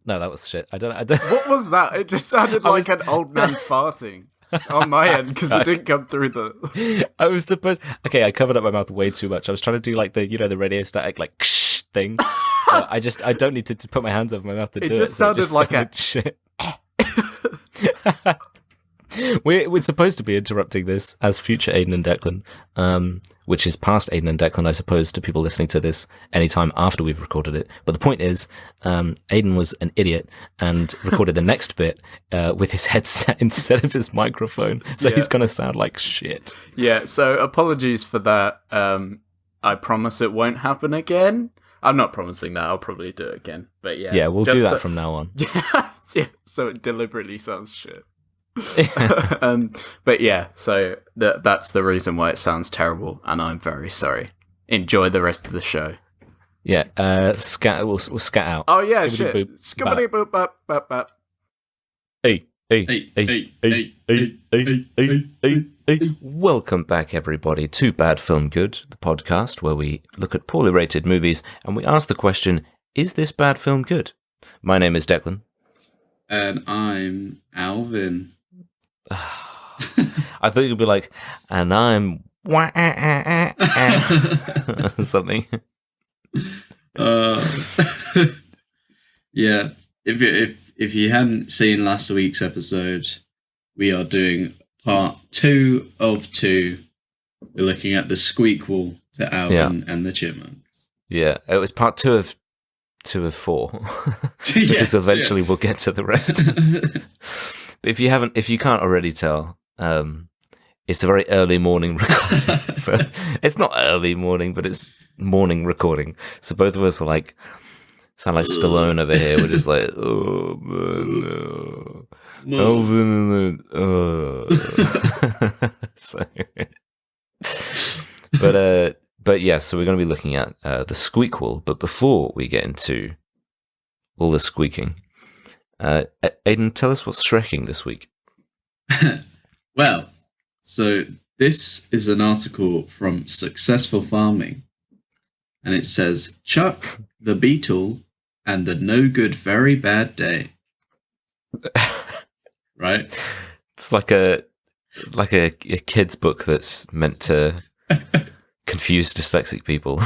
No, that was shit. I don't. What was that? It just sounded like an old man farting on my end because it didn't come through the. I was supposed. Okay, I covered up my mouth way too much. I was trying to do like the radio static like thing. But I don't need to put my hands over my mouth to do it. It just sounded like a shit. We're supposed to be interrupting this as future Aiden and Declan, which is past Aiden and Declan, I suppose, to people listening to this anytime after we've recorded it. But the point is, Aiden was an idiot and recorded the next bit with his headset instead of his microphone, so he's going to sound like shit. Yeah, so apologies for that. I promise it won't happen again. I'm not promising that. I'll probably do it again. But yeah. Yeah, we'll do that from now on. Yeah, so it deliberately sounds shit. But yeah, so that's the reason why it sounds terrible, and I'm very sorry. Enjoy the rest of the show. Yeah, we'll scat out. Oh yeah, shit. Skibbity boop bop bop bop. Hey. Welcome back, everybody, to Bad Film Good, the podcast where we look at poorly rated movies and we ask the question, is this bad film good? My name is Declan. And I'm Alvin. I thought you'd be like, and I'm something. Yeah, if you hadn't seen last week's episode, we are doing part 2 of 2. We're looking at the Squeakquel to Alvin and the Chipmunks. Yeah, it was part 2 of 4. Because eventually we'll get to the rest. But if you can't already tell, it's a very early morning recording. It's not early morning, but it's morning recording. So both of us are like, sound like Stallone over here. We're just like, oh, man, no. Alvin and But yeah, so we're going to be looking at the Squeakquel. But before we get into all the squeaking, Aiden, tell us what's Shrekking this week. Well, so this is an article from Successful Farming, and it says, Chuck, the Beetle, and the No Good Very Bad Day. Right? It's like a kid's book that's meant to confuse dyslexic people.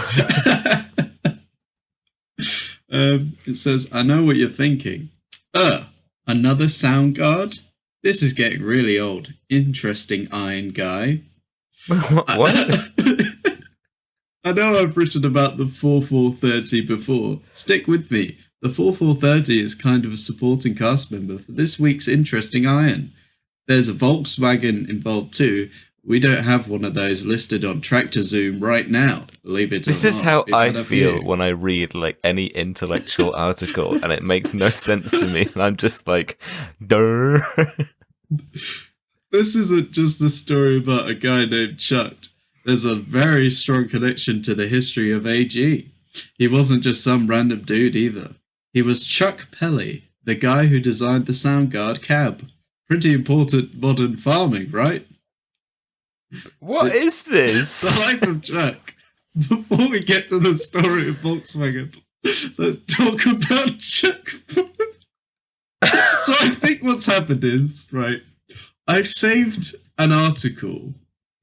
It says, I know what you're thinking. Another sound guard? This is getting really old. Interesting, Iron Guy. What? I know I've written about the 4430 before. Stick with me. The 4430 is kind of a supporting cast member for this week's Interesting Iron. There's a Volkswagen involved too. We don't have one of those listed on Tractor Zoom right now, believe it or not. This is how I feel when I read like any intellectual article and it makes no sense to me. And I'm just like, durr. This isn't just a story about a guy named Chuck. There's a very strong connection to the history of AG. He wasn't just some random dude either. He was Chuck Pelly, the guy who designed the Soundguard cab. Pretty important modern farming, right? What is this? The life of Chuck. Before we get to the story of Volkswagen, let's talk about Chuck. So I think what's happened is, right, I saved an article.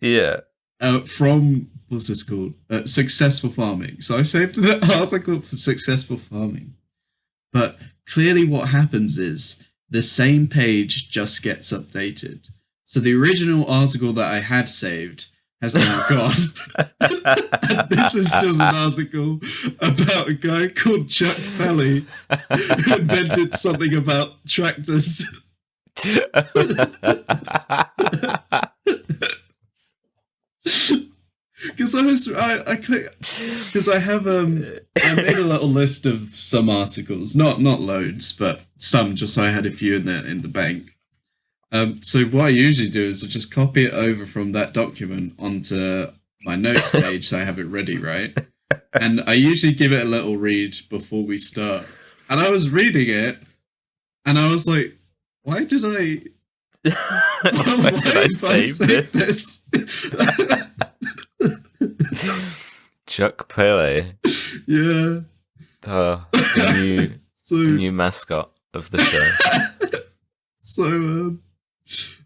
Yeah. From, what's this called? Successful Farming. So I saved an article for Successful Farming. But clearly what happens is the same page just gets updated. So the original article that I had saved has now gone. And this is just an article about a guy called Chuck Pelly who invented something about tractors. Because I have I made a little list of some articles, not loads, but some, just so I had a few in the bank. So what I usually do is I just copy it over from that document onto my notes page so I have it ready, right? And I usually give it a little read before we start. And I was reading it, and I was like, why did I save this? Chuck Pelly. Yeah. So the new mascot of the show. So,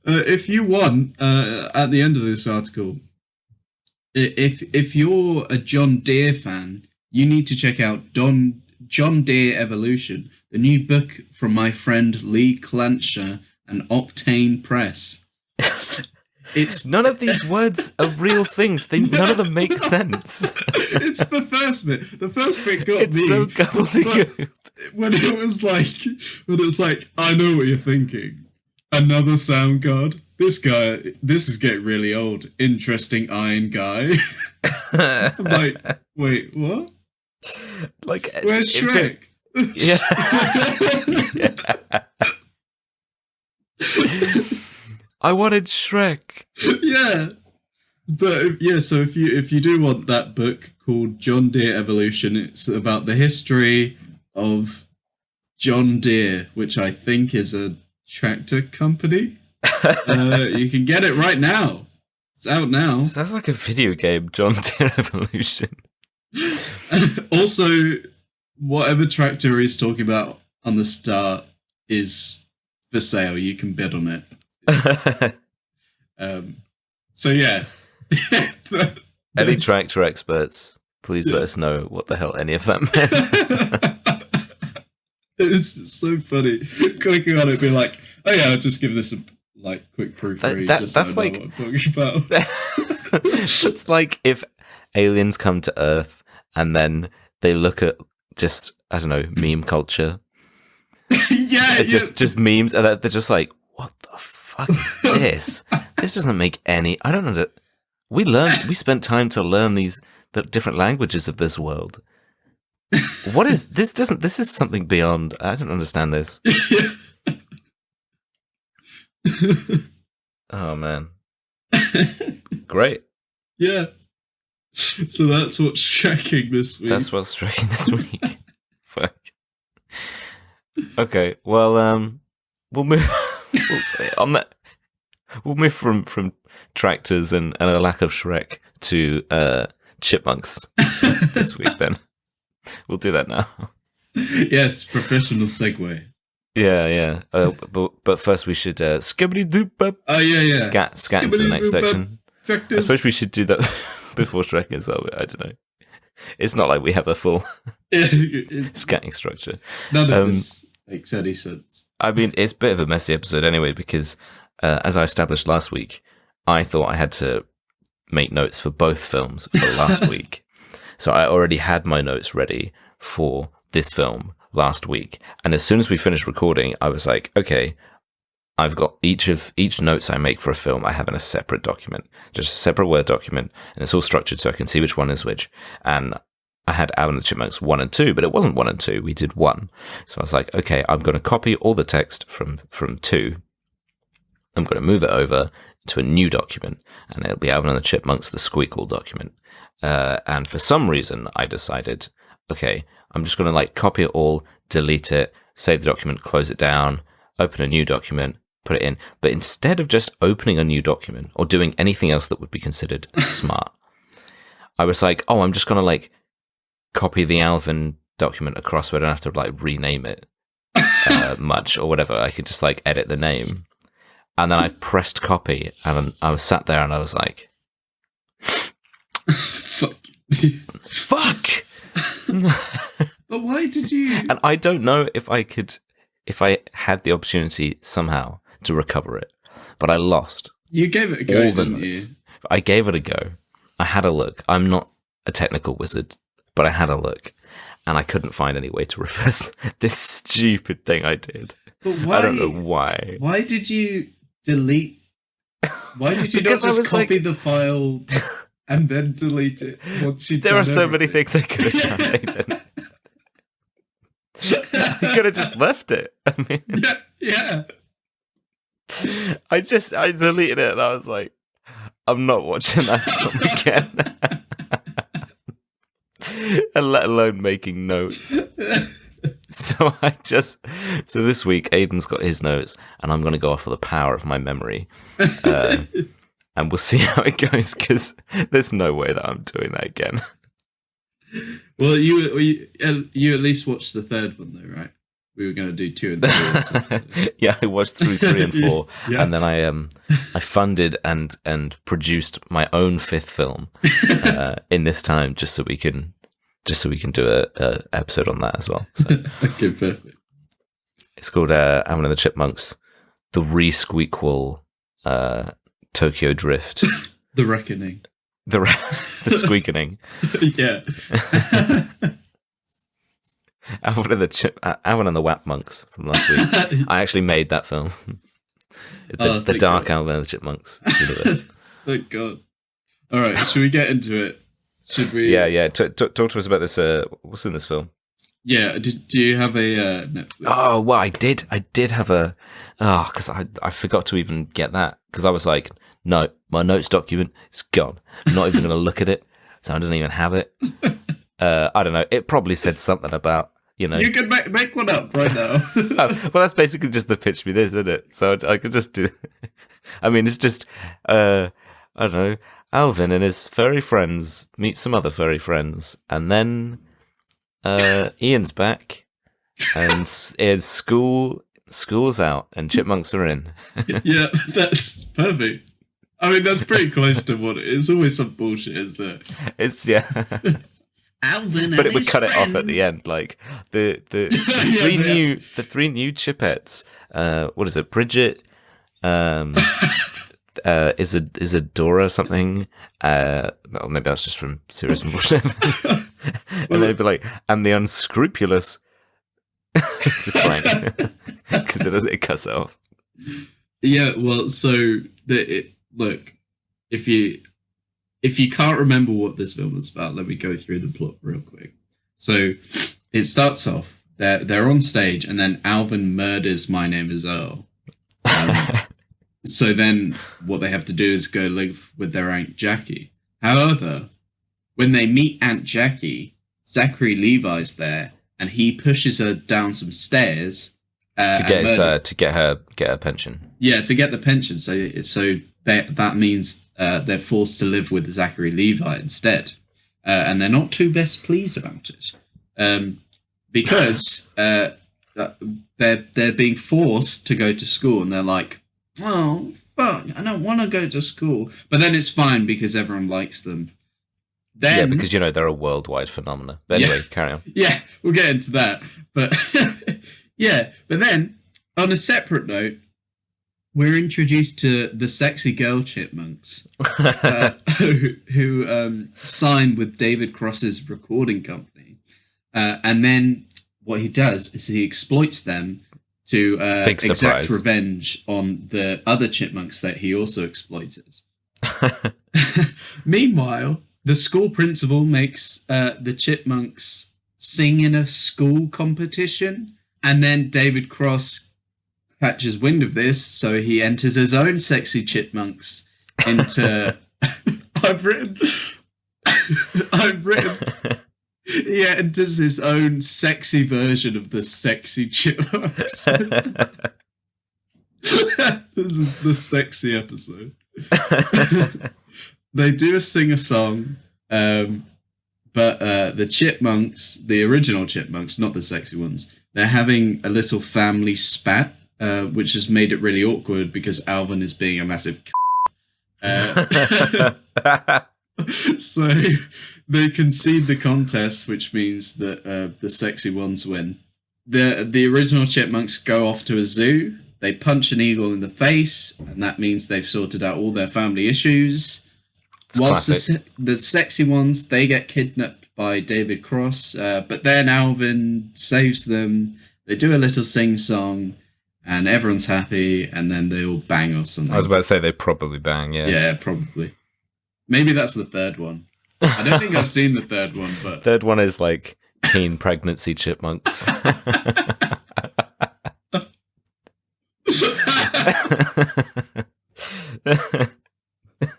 if you want, at the end of this article, if you're a John Deere fan, you need to check out John Deere Evolution, the new book from my friend Lee Clancher and Octane Press. It's none of these words are real things. None of them make sense. It's the first bit. The first bit got me. It's so gobbledygook. When it was like, I know what you're thinking. Another sound card. This is getting really old. Interesting iron guy. I'm like, wait, what? Like, where's Shrek? Yeah. I wanted Shrek. Yeah. But yeah, so if you do want that book called John Deere Evolution, it's about the history of John Deere, which I think is a tractor company. You can get it right now. It's out now. Sounds like a video game, John Deere Evolution. Also, whatever tractor he's talking about on the start is for sale. You can bid on it. So yeah. Any tractor experts, please let us know what the hell any of that meant. It's just so funny. Clicking on it, being like, "Oh yeah, I'll just give this a quick proofread." That's like what I'm talking about. It's like if aliens come to Earth and then they look at just, I don't know, meme culture. Just memes, and they're just like, "What the fuck is this? This doesn't make any. I don't know that." We spent time to learn the different languages of this world. What is this? This is something beyond. I don't understand this. Oh man, great. Yeah. So that's what's Shrekking this week. That's what's Shrekking this week. Fuck. Okay, well, we'll move on that. We'll move from tractors and a lack of Shrek to chipmunks this week. Then we'll do that now. Yes, professional segue. Yeah. But first we should skibbity doop. Oh yeah. Scat into the next section. Tractors. I suppose we should do that before Shrek as well. But I don't know. It's not like we have a full scatting structure. None of this makes any sense. I mean, it's a bit of a messy episode anyway, because as I established last week, I thought I had to make notes for both films for last week. So I already had my notes ready for this film last week. And as soon as we finished recording, I was like, okay, I've got each notes I make for a film, I have in a separate document, just a separate Word document, and it's all structured so I can see which one is which. And I had Alvin and the Chipmunks 1 and 2, but it wasn't 1 and 2. We did 1. So I was like, okay, I'm going to copy all the text from 2. I'm going to move it over to a new document, and it'll be Alvin and the Chipmunks, the Squeakquel document. And for some reason, I decided, okay, I'm just going to copy it all, delete it, save the document, close it down, open a new document, put it in. But instead of just opening a new document or doing anything else that would be considered smart, I was like, oh, I'm just going to copy the Alvin document across so I don't have to rename it much or whatever. I could just edit the name. And then I pressed copy, and I was sat there, and I was like, "Fuck!" But why did you? And I don't know if I had the opportunity somehow to recover it, but I lost. You gave it a go, didn't you? I gave it a go. I had a look. I'm not a technical wizard, but I had a look, and I couldn't find any way to reverse this stupid thing I did. But why? I don't know why. Why did you delete? Why did you not just copy the file and then delete it once you? There are so many things I could have done, Aidan. I could have just left it. I mean, yeah. I deleted it, and I was like, I'm not watching that film again. And let alone making notes. So this week, Aidan's got his notes, and I'm going to go off of the power of my memory. And we'll see how it goes, because there's no way that I'm doing that again. Well, you at least watched the third one, though, right? we were going to do 2 and 3. Yeah, I watched through 3 and 4, Yeah. and then I funded and produced my own 5th film in this time, just so we can do a episode on that as well. So Okay, perfect. it's called Alvin and the Chipmunks, the Squeakquel Tokyo Drift, The Reckoning. the Squeakening. Yeah. Alvin and the Wapmunks from last week. I actually made that film. The dark God. Alvin and the Chipmunks universe. Thank God. All right, should we get into it? Should we? Yeah. Talk to us about this. What's in this film? Yeah. Do you have a Netflix? Oh, well, I did have a. Because I forgot to even get that, because I was like, no, my notes document is gone. I'm not even going to look at it, so I don't even have it. I don't know. It probably said something about, you know. You can make one up right now. Well, that's basically just the pitch me this, isn't it? So I could just do. I mean, it's just I don't know. Alvin and his furry friends meet some other furry friends, and then Ian's back, and it's school's out, and chipmunks are in. Yeah, that's perfect. I mean, that's pretty close to what it is. Always some bullshit, is there? It's Alvin, but it would cut it off at the end, like the three new chipettes. What is it? Bridget, Isadora something. Well, maybe that's just from Serious and Bullshit. And they'd be like, and the unscrupulous. Just playing, because it cuts it off. Yeah, well, so look, if you can't remember what this film was about, let me go through the plot real quick. So it starts off, they're on stage, and then Alvin murders My Name is Earl. So then what they have to do is go live with their Aunt Jackie. However, when they meet Aunt Jackie, Zachary Levi's there, and he pushes her down some stairs to get her pension. Yeah, to get the pension. So that means they're forced to live with Zachary Levi instead, and they're not too best pleased about it, because they're being forced to go to school, and they're like, oh fuck, I don't want to go to school, but then it's fine because everyone likes them. Then, because they're a worldwide phenomenon. But anyway, carry on. Yeah, we'll get into that. But yeah, but then on a separate note, we're introduced to the sexy girl chipmunks who signed with David Cross's recording company, and then what he does is he exploits them to exact revenge on the other chipmunks that he also exploited. Meanwhile, the school principal makes the chipmunks sing in a school competition, and then David Cross catches wind of this, so he enters his own sexy chipmunks into... I've written... He enters his own sexy version of the sexy chipmunks. This is the sexy episode. They do sing a song, but the chipmunks, the original chipmunks, not the sexy ones, they're having a little family spat, which has made it really awkward because Alvin is being a massive so they concede the contest, which means that the sexy ones win. The original chipmunks go off to a zoo. They punch an eagle in the face, and that means they've sorted out all their family issues. Whilst the sexy ones, they get kidnapped by David Cross, but then Alvin saves them. They do a little sing-song, and everyone's happy, and then they all bang or something. I was about to say they probably bang, yeah. Yeah, probably. Maybe that's the third one. I don't think I've seen the third one, but... Third one is like teen pregnancy chipmunks.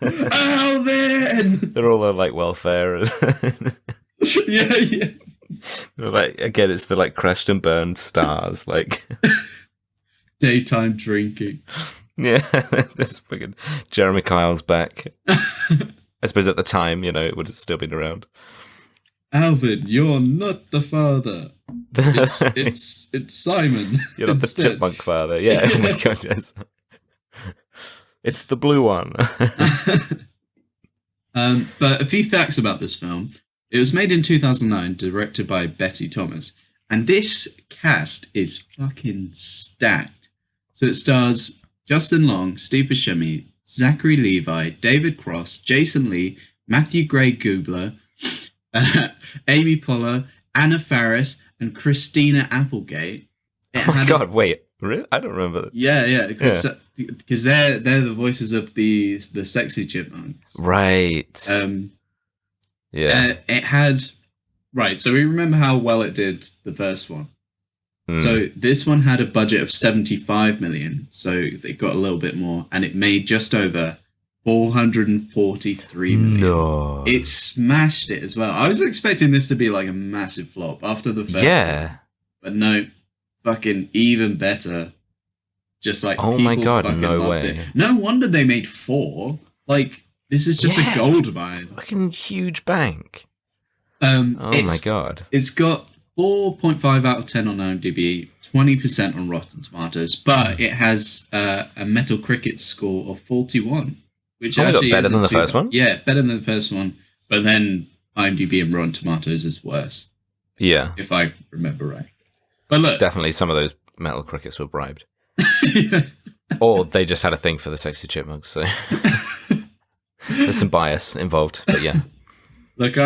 Alvin! They're all on like welfare. Yeah. They're like, again, it's the like crashed and burned stars, like daytime drinking. Yeah, this fucking Jeremy Kyle's back. I suppose at the time, it would have still been around. Alvin, you're not the father. It's Simon. You're not the chipmunk father. Yeah. Oh my god, yes. It's the blue one. But a few facts about this film. It was made in 2009, directed by Betty Thomas. And this cast is fucking stacked. So it stars Justin Long, Steve Buscemi, Zachary Levi, David Cross, Jason Lee, Matthew Gray Gubler, Amy Poehler, Anna Faris, and Christina Applegate. Oh my god, wait. Really? I don't remember that. Yeah. Because they're the voices of the sexy chipmunks. Right. It had... Right, so we remember how well it did the first one. So this one had a budget of 75 million, so they got a little bit more, and it made just over 443 million. No. It smashed it as well. I was expecting this to be like a massive flop after the first one. But no, fucking even better. Just like, oh my god, no way. It. No wonder they made 4. Like, this is just a gold mine. Fucking huge bank. Oh my god. It's got 4.5 out of 10 on IMDb, 20% on Rotten Tomatoes, but it has a Metacritic score of 41, which actually better than the first one. Yeah, better than the first one, but then IMDb and Rotten Tomatoes is worse. Yeah, if I remember right. But look, definitely some of those Metacritics were bribed, or they just had a thing for the sexy chipmunks. So there's some bias involved, but yeah. Look,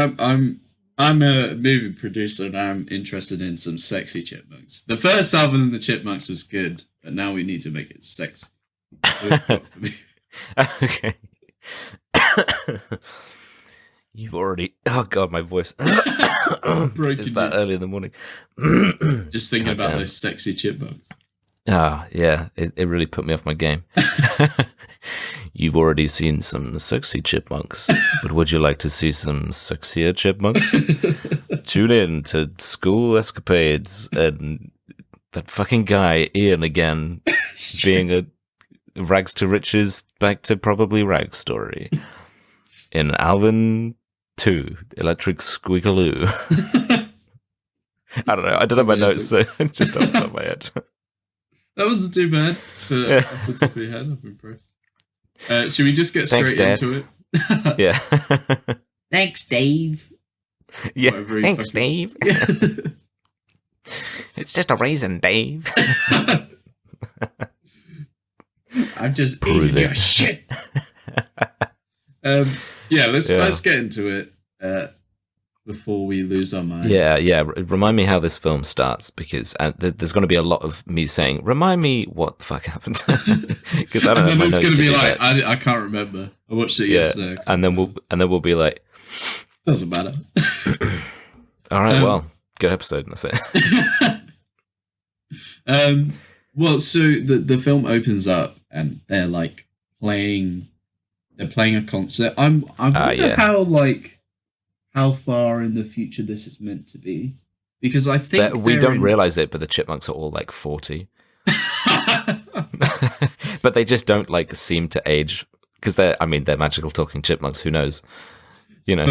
I'm a movie producer and I'm interested in some sexy chipmunks. The first Alvin and the Chipmunks was good, but now we need to make it sexy. Okay. You've already... Oh, God, my voice. It's that early in the morning. Just thinking about those sexy chipmunks. Ah, yeah. It really put me off my game. You've already seen some sexy chipmunks, but would you like to see some sexier chipmunks? Tune in to School Escapades and that fucking guy, Ian, again, being a rags to riches, back to probably rags story. In Alvin 2, Electric Squeakquel. I don't know. I don't have my notes, so it's just off the top of my head. That wasn't too bad. But off the top of your head, I'm impressed. Should we just get straight into it? Yeah. Thanks, Dave. Yeah. Thanks, Dave. It's just a raisin, Dave. I'm just eating your shit. Let's get into it before we lose our mind. Yeah. Remind me how this film starts, because there's going to be a lot of me saying, "Remind me what the fuck happened," because I don't know. And then it's going to be like, I can't remember. I watched it yesterday. And then we'll be like, doesn't matter. All right, well, good episode. That's it. Well, so the film opens up and they're like playing a concert. I wonder how far in the future this is meant to be, because I think we don't realize it, but the chipmunks are all like 40. But they just don't like seem to age, because they're magical talking chipmunks. Who knows? You know,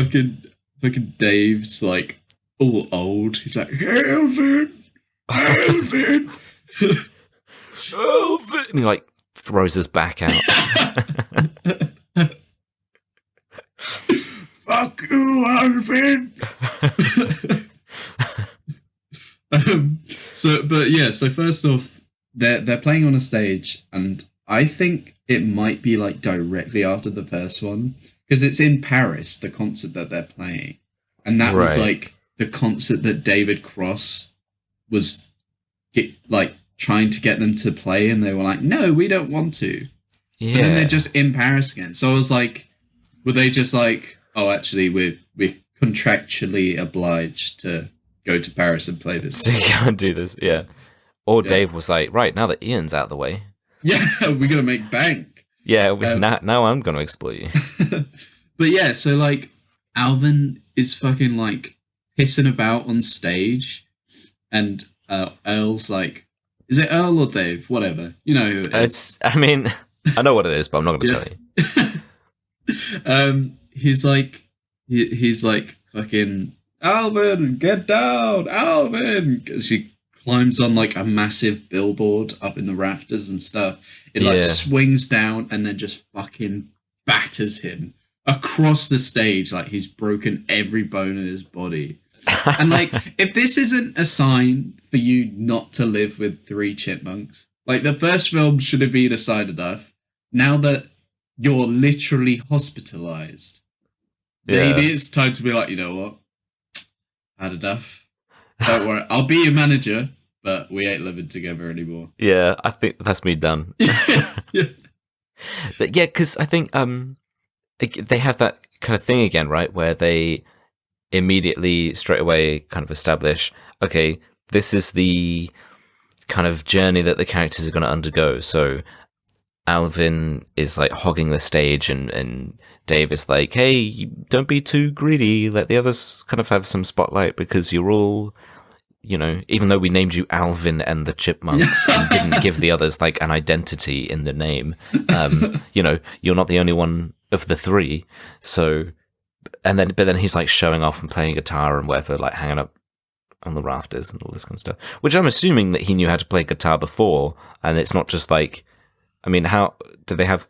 fucking Dave's like all old. He's like, Alvin. Alvin, and he like throws his back out. Fuck you, Alvin. So first off, they're playing on a stage, and I think it might be like directly after the first one, because it's in Paris, the concert that they're playing, and that was like the concert that David Cross was trying to get them to play, and they were like, no, we don't want to. Yeah. And then they're just in Paris again. So I was like, were they just like, oh, actually, we're contractually obliged to go to Paris and play this. So you can't do this, yeah. Or Dave was like, right, now that Ian's out of the way. Yeah, we're going to make bank. Yeah, now I'm going to exploit you. But yeah, so like, Alvin is fucking like pissing about on stage, and Earl's like, is it Earl or Dave? Whatever. You know who it is. I know what it is, but I'm not going to tell you. He's like fucking Alvin, get down, Alvin. She climbs on like a massive billboard up in the rafters and stuff. It like swings down and then just fucking batters him across the stage like he's broken every bone in his body. And like, if this isn't a sign for you not to live with 3 chipmunks, like the first film should have been a sign enough. Now that you're literally hospitalized, maybe it's time to be like, you know what? Had enough. Don't worry, I'll be your manager, but we ain't living together anymore. Yeah, I think that's me done. Yeah, because I think they have that kind of thing again, right? Where they immediately, straight away, kind of establish, okay, this is the kind of journey that the characters are going to undergo. So Alvin is like hogging the stage, and Dave is like, hey, don't be too greedy, let the others kind of have some spotlight, because you're all, you know, even though we named you Alvin and the Chipmunks and didn't give the others like an identity in the name, you know, you're not the only one of the 3. So, but then he's like showing off and playing guitar and whatever, like hanging up on the rafters and all this kind of stuff, which I'm assuming that he knew how to play guitar before, and it's not just like, I mean, how do they have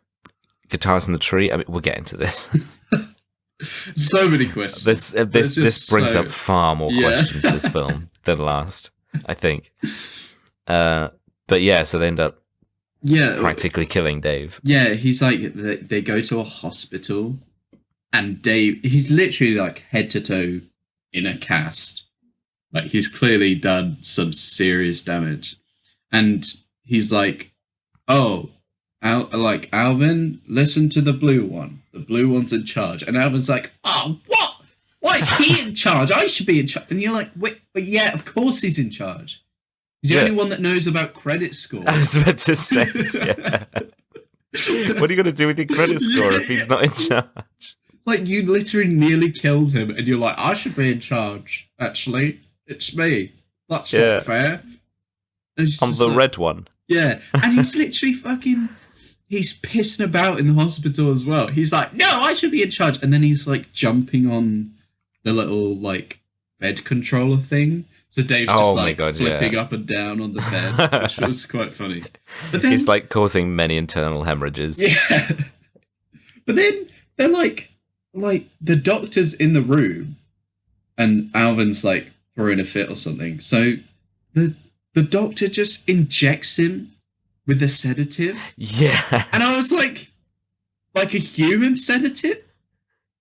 guitars in the tree? I mean, we'll get into this. So many questions. This brings up far more questions, this film, than last, I think. But yeah, so they end up practically killing Dave. Yeah, he's like, they go to a hospital, and Dave, he's literally like head to toe in a cast. Like, he's clearly done some serious damage. And he's like, oh, Alvin, listen to the blue one. The blue one's in charge. And Alvin's like, oh, what? Why is he in charge? I should be in charge. And you're like, wait, but yeah, of course he's in charge. He's the only one that knows about credit score. I was about to say, yeah. What are you going to do with your credit score if he's not in charge? Like, you literally nearly killed him, and you're like, I should be in charge, actually. It's me. That's not fair. I'm the red one. Yeah, and he's literally fucking... He's pissing about in the hospital as well. He's like, no, I should be in charge. And then he's like jumping on the little like bed controller thing. So Dave's just flipping up and down on the bed, which was quite funny. But then he's like causing many internal hemorrhages. Yeah. But then they're like the doctor's in the room and Alvin's like throwing a fit or something. So the doctor just injects him with a sedative. Yeah. And I was like a human sedative?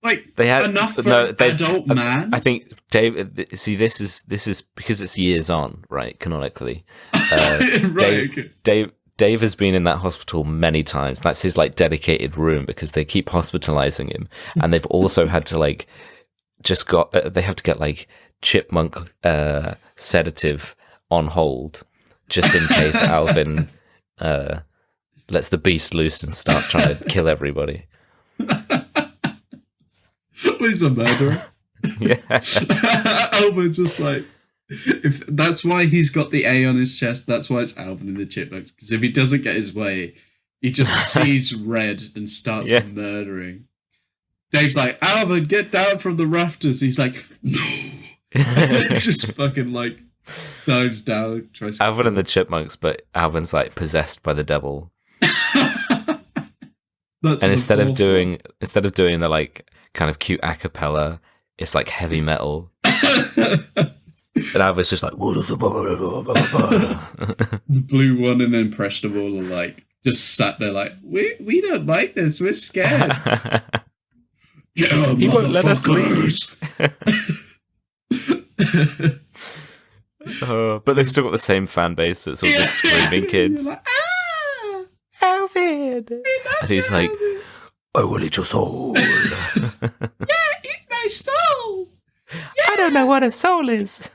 Like, they had enough for an adult man? I think, Dave, see, this is because it's years on, right, canonically. Right. Dave has been in that hospital many times. That's his, like, dedicated room because they keep hospitalizing him. And they've also had to, like, they have to get, like, chipmunk sedative on hold just in case Alvin... lets the beast loose and starts trying to kill everybody. He's a murderer. Yeah. Alvin just like, if that's why he's got the A on his chest, that's why it's Alvin in the Chipmunks. Because if he doesn't get his way, he just sees red and starts murdering. Dave's like, Alvin, get down from the rafters. He's like, no. Just fucking like dives down, tries to Alvin and the Chipmunks, but Alvin's like possessed by the devil. And instead of doing the like kind of cute a cappella, it's like heavy metal. And Alvin's just like the blue one and Impressionable are like just sat there like, we don't like this, we're scared. He won't let us leave. But they've still got the same fan base that's all just screaming kids. Like, Alvin! And he's like, I will eat your soul. Yeah, eat my soul. Yeah. I don't know what a soul is.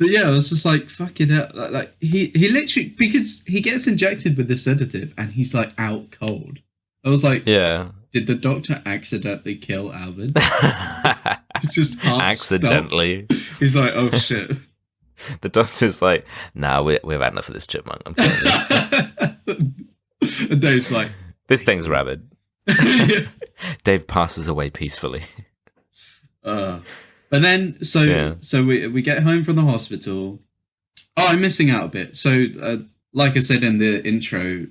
But yeah, I was just like, fucking hell. Like he literally, because he gets injected with the sedative and he's like out cold. I was like, yeah. Did the doctor accidentally kill Alvin? It's just accidentally. Stopped. He's like, oh shit. The doctor's like, nah, we've had enough of this chipmunk. I'm telling you. And Dave's like, this thing's rabid. Dave passes away peacefully. But then, so we get home from the hospital. Oh, I'm missing out a bit. So, like I said in the intro,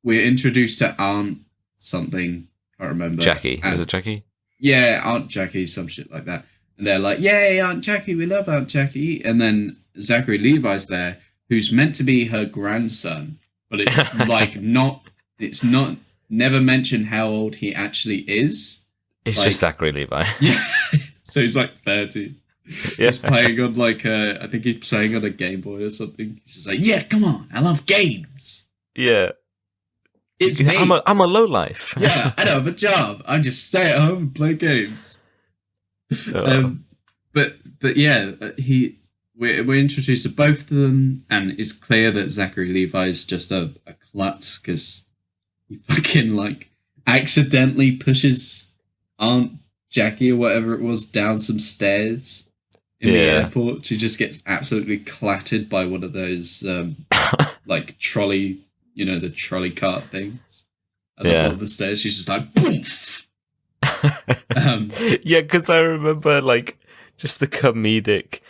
we're introduced to Aunt something. Can't remember. Jackie. Is it Jackie? Yeah, Aunt Jackie, some shit like that. And they're like, yay, Aunt Jackie, we love Aunt Jackie. And then Zachary Levi's there, who's meant to be her grandson. But it's never mentioned how old he actually is. It's just Zachary Levi. Yeah. So he's like 30. Yeah. He's playing on I think he's playing on a Game Boy or something. He's just like, yeah, come on, I love games. Yeah. It's me. I'm a lowlife. Yeah, I don't have a job. I just stay at home and play games. But yeah, we're introduced to both of them, and it's clear that Zachary Levi is just a klutz because he fucking accidentally pushes Aunt Jackie or whatever it was down some stairs in the airport. She just gets absolutely clattered by one of those trolley, the trolley cart things at the bottom of the stairs. She's just like poof. Yeah, because I remember just the comedic.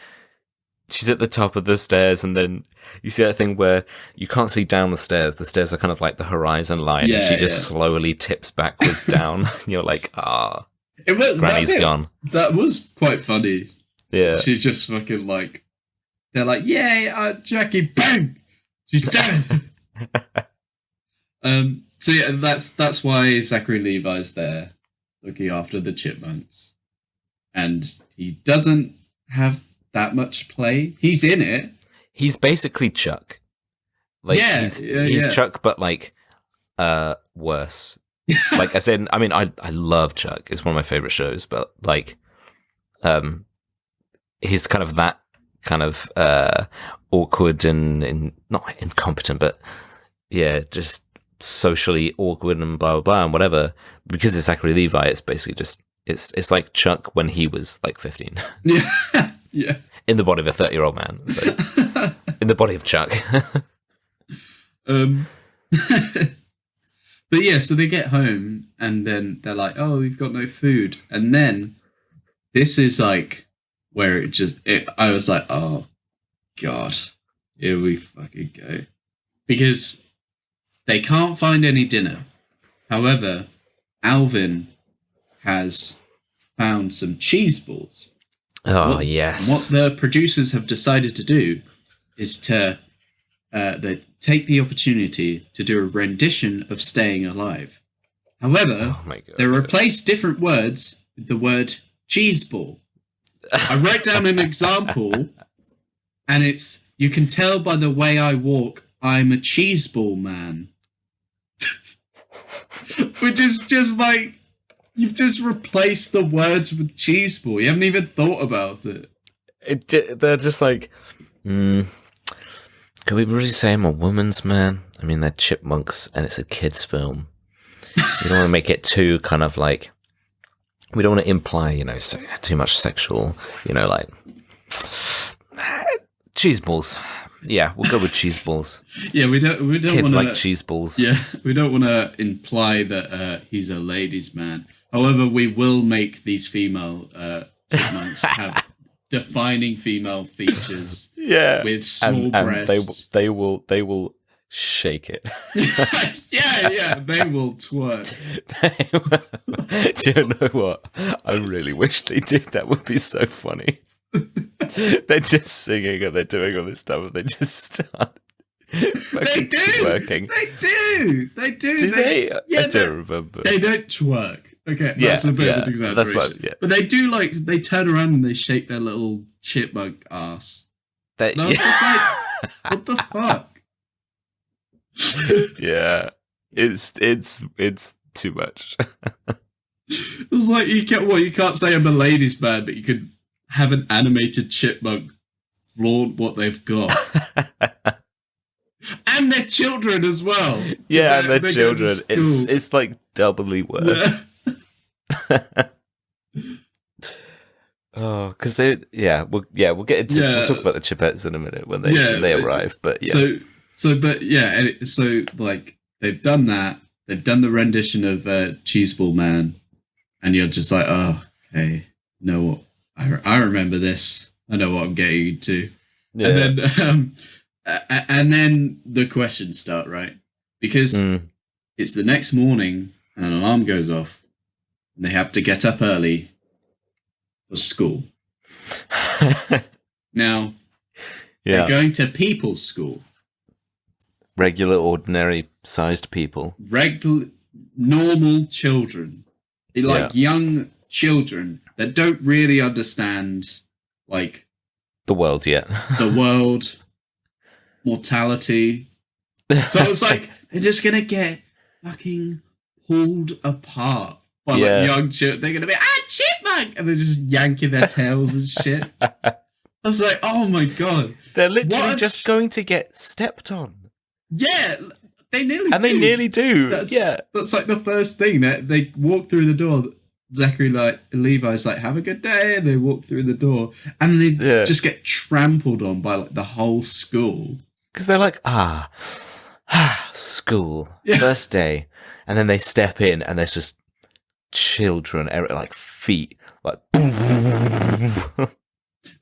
She's at the top of the stairs, and then you see that thing where you can't see down the stairs. The stairs are kind of like the horizon line, and she just slowly tips backwards down. And you're like, Granny's gone. That was quite funny. Yeah. She's just fucking they're like, yay, Jackie, bang! She's dead! So yeah, that's why Zachary Levi's there, looking after the Chipmunks. And he doesn't have that much play. He's in it. He's basically Chuck. He's Chuck, but worse. I said, I mean, I love Chuck. It's one of my favorite shows, but he's kind of that kind of awkward and not incompetent, but just socially awkward and blah blah blah and whatever. Because it's Zachary Levi, it's basically just it's like Chuck when he was 15. Yeah, yeah. In the body of a 30-year-old man. So in the body of Chuck. But yeah, so they get home and then they're like, oh, we've got no food. And then this is where I was like, oh, God, here we fucking go. Because they can't find any dinner. However, Alvin has found some cheese balls. Oh, yes. What the producers have decided to do is to they take the opportunity to do a rendition of Staying Alive. However, they replace different words with the word cheese ball. I wrote down an example, and it's, you can tell by the way I walk, I'm a cheese ball man. Which is just you've just replaced the words with cheese ball. You haven't even thought about it. They're just can we really say I'm a woman's man? I mean, they're chipmunks and it's a kid's film. We don't want to make it too kind of we don't want to imply, too much sexual, cheese balls. Yeah, we'll go with cheese balls. Yeah, we don't kids wanna, like cheese balls. Yeah, we don't want to imply that he's a ladies' man. However, we will make these female chipmunks have defining female features. Yeah, with small breasts. They will shake it. yeah, they will twerk. Do you know what? I really wish they did. That would be so funny. They're just singing and they're doing all this stuff and they just start fucking twerking. They do. Do they? Yeah, I don't remember. They don't twerk. Okay, that's a bit of an exaggeration. But they do they turn around and they shake their little chipmunk ass. And I was just what the fuck? Yeah, it's too much. It was you can't say I'm a ladies' man, but you could have an animated chipmunk flaunt what they've got. And their children as well. Yeah, and their children. It's doubly worse. Yeah. Oh, because we'll get into we'll talk about the Chipettes in a minute when they arrive. But yeah, so they've done that. They've done the rendition of Cheeseball Man, and you're just like, oh, okay, you know what? I remember this. I know what I'm getting to. Yeah. And then the questions start, right? Because it's the next morning and an alarm goes off and they have to get up early for school. Now, they're going to people's school. Regular, ordinary sized people. Normal children. Like young children that don't really understand, like, the world yet. The world, mortality. So it's like, they're just going to get fucking pulled apart by like young children. They're going to be, chipmunk! And they're just yanking their tails and shit. I was like, oh my God. They're literally just going to get stepped on. Yeah, they nearly do. And they nearly do. That's like the first thing that they walk through the door. Zachary, like, Levi's like, have a good day. And they walk through the door and they just get trampled on by like the whole school. Because they're like, school, first day. And then they step in and there's just children, like feet, like.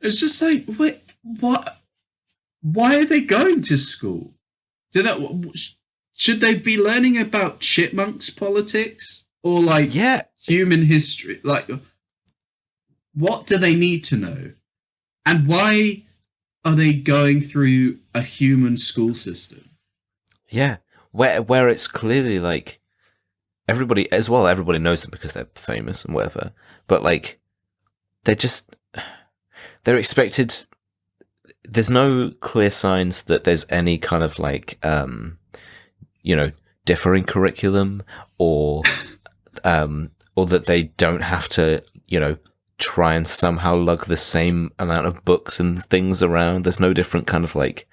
It's just like, wait, what? Why are they going to school? Should they be learning about chipmunks politics or like human history? Like, what do they need to know? And why are they going through a human school system? Yeah, where it's clearly like everybody knows them because they're famous and whatever. But like, they're expected. There's no clear signs that there's any kind of like, differing curriculum or that they don't have to, try and somehow lug the same amount of books and things around. There's no different kind of like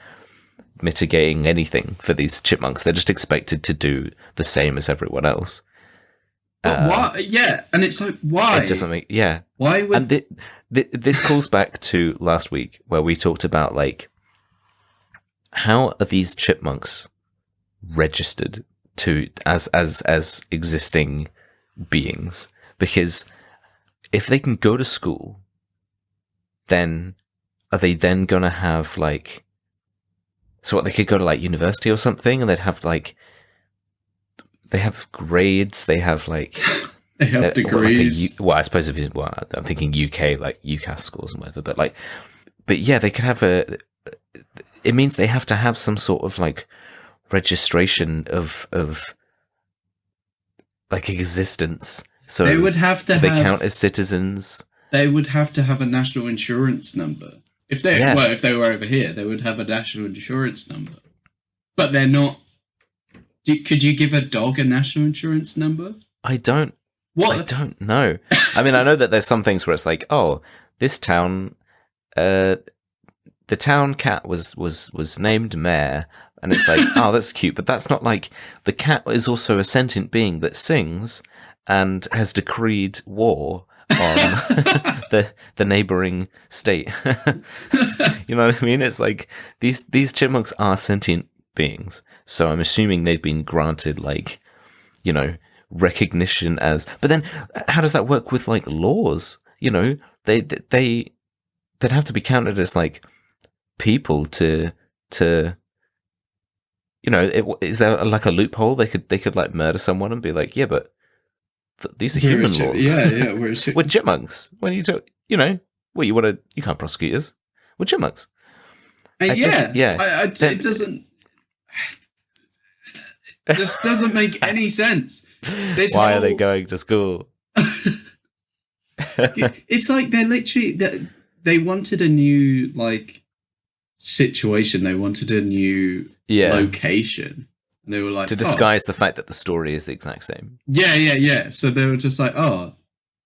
mitigating anything for these chipmunks. They're just expected to do the same as everyone else. But why? Yeah, and it's like, why? It doesn't make, Why would... And this calls back to last week where we talked about, like, how are these chipmunks registered to as existing beings? Because if they can go to school, then are they then going to have, like... So what, they could go to, like, university or something, and they'd have, like... They have grades, they have, like... They have degrees. I suppose I'm thinking UK, like UCAS schools and whatever, but yeah, they could have it means they have to have some sort of like registration of like existence. So they would have to. Do they count as citizens? They would have to have a national insurance number. If they were over here, they would have a national insurance number. But they're not. Could you give a dog a national insurance number? I don't. What? I don't know. I mean, I know that there's some things where it's like, oh, this town, the town cat was named Mayor, and it's like, oh, that's cute, but that's not like, the cat is also a sentient being that sings and has decreed war on the neighboring state. You know what I mean? It's like these chipmunks are sentient beings, so I'm assuming they've been granted like, recognition as. But then, how does that work with like laws? They'd have to be counted as like people to. Is there like a loophole? They could like murder someone and be like, yeah, but these are human laws. Yeah, we're chipmunks. When you talk, you can't prosecute us. We're chipmunks. It doesn't. It just doesn't make any sense. Why are they going to school? It's like they're literally they wanted a new like situation. They wanted a new location. And they were like, to disguise the fact that the story is the exact same. Yeah. So they were just like,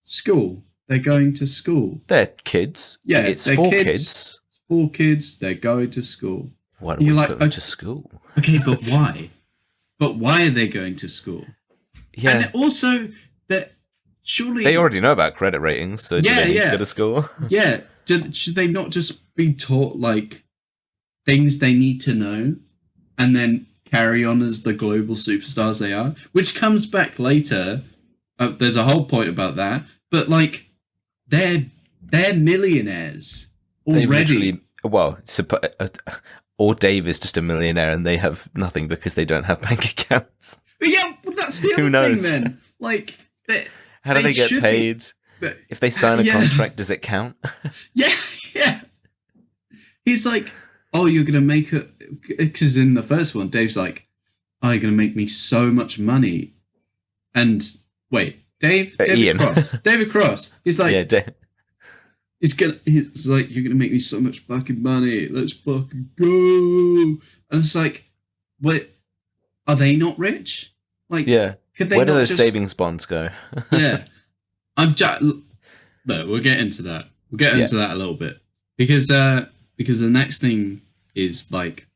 school. They're going to school. They're kids. Yeah, it's for kids. 4 kids. They're going to school. Why are we going to school? Okay, but why? But why are they going to school? Yeah. And also, that surely... They already know about credit ratings, so do they need to go to school? Yeah. Should they not just be taught, like, things they need to know and then carry on as the global superstars they are? Which comes back later. There's a whole point about that. But, like, they're they're millionaires already. Or Dave is just a millionaire and they have nothing because they don't have bank accounts. But yeah, well, that's the other thing then. Like, how do they get paid? If they sign a contract, does it count? Yeah. He's like, oh, you're going to make it... Because in the first one, Dave's like, oh, you're going to make me so much money. And, wait, David Ian. Cross. David Cross. He's like... Yeah, Dave. He's like, you're going to make me so much fucking money. Let's fucking go. And it's like, wait, are they not rich? Like, yeah. Could they Where do not those just... savings bonds go? Yeah. No, we'll get into that. We'll get into that a little bit. Because the next thing is like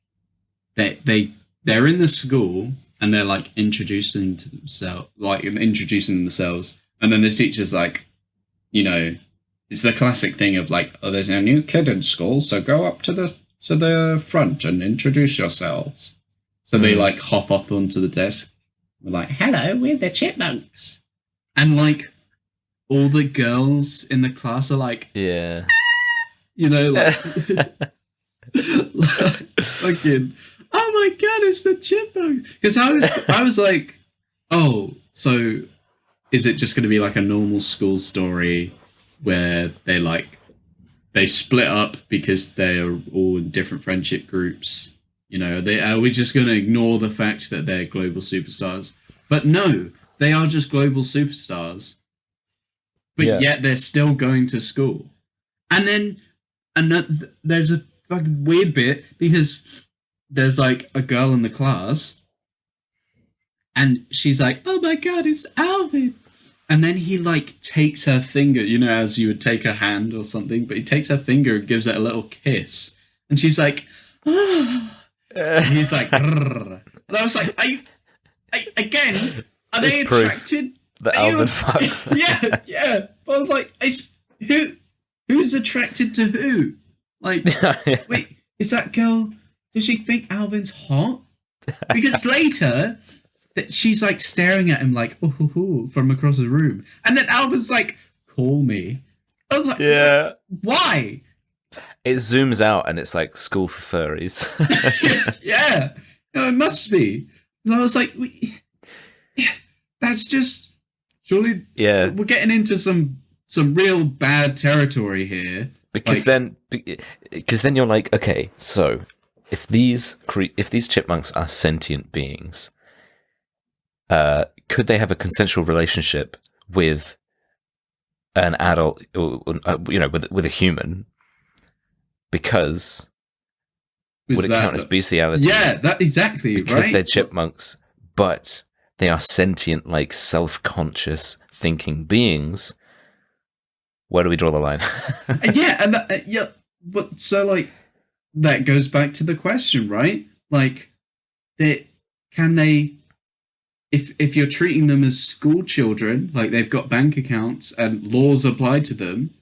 they're in the school and they're like introducing themselves, and then the teacher's like, you know, it's the classic thing of like, oh, there's a new kid in school, so go up to the front and introduce yourselves. So they like hop up onto the desk. We're like, hello, we're the Chipmunks. And like all the girls in the class are like, yeah, you know, like, fucking, oh my god, it's the Chipmunks. Because I was like, oh, so is it just going to be like a normal school story where they split up because they're all in different friendship groups? You know, are we just going to ignore the fact that they're global superstars? But no, they are just global superstars. But yet they're still going to school. And then there's a fucking weird bit because there's like a girl in the class and she's like, oh my god, it's Alvin. And then he like takes her finger, you know, as you would take a hand or something, but he takes her finger and gives it a little kiss. And she's like, oh. And he's like, Rrr. And I was like, again, are they attracted? The Alvin fucks. Yeah. But I was like, who's attracted to who? Like, wait, is that girl, does she think Alvin's hot? Because later, she's like staring at him like, oh, from across the room. And then Alvin's like, call me. I was like, yeah. Why? It zooms out and it's like school for furries. Yeah. No, it must be. So I was like, that's just, surely we're getting into some real bad territory here. Because then you're like, okay, so if these chipmunks are sentient beings, could they have a consensual relationship with an adult, or, you know, with a human? Because would it count as bestiality? Yeah, that exactly. Because right? they're chipmunks, but they are sentient, like self-conscious, thinking beings. Where do we draw the line? But so like that goes back to the question, right? Like, can they? If you're treating them as school children, like they've got bank accounts and laws apply to them,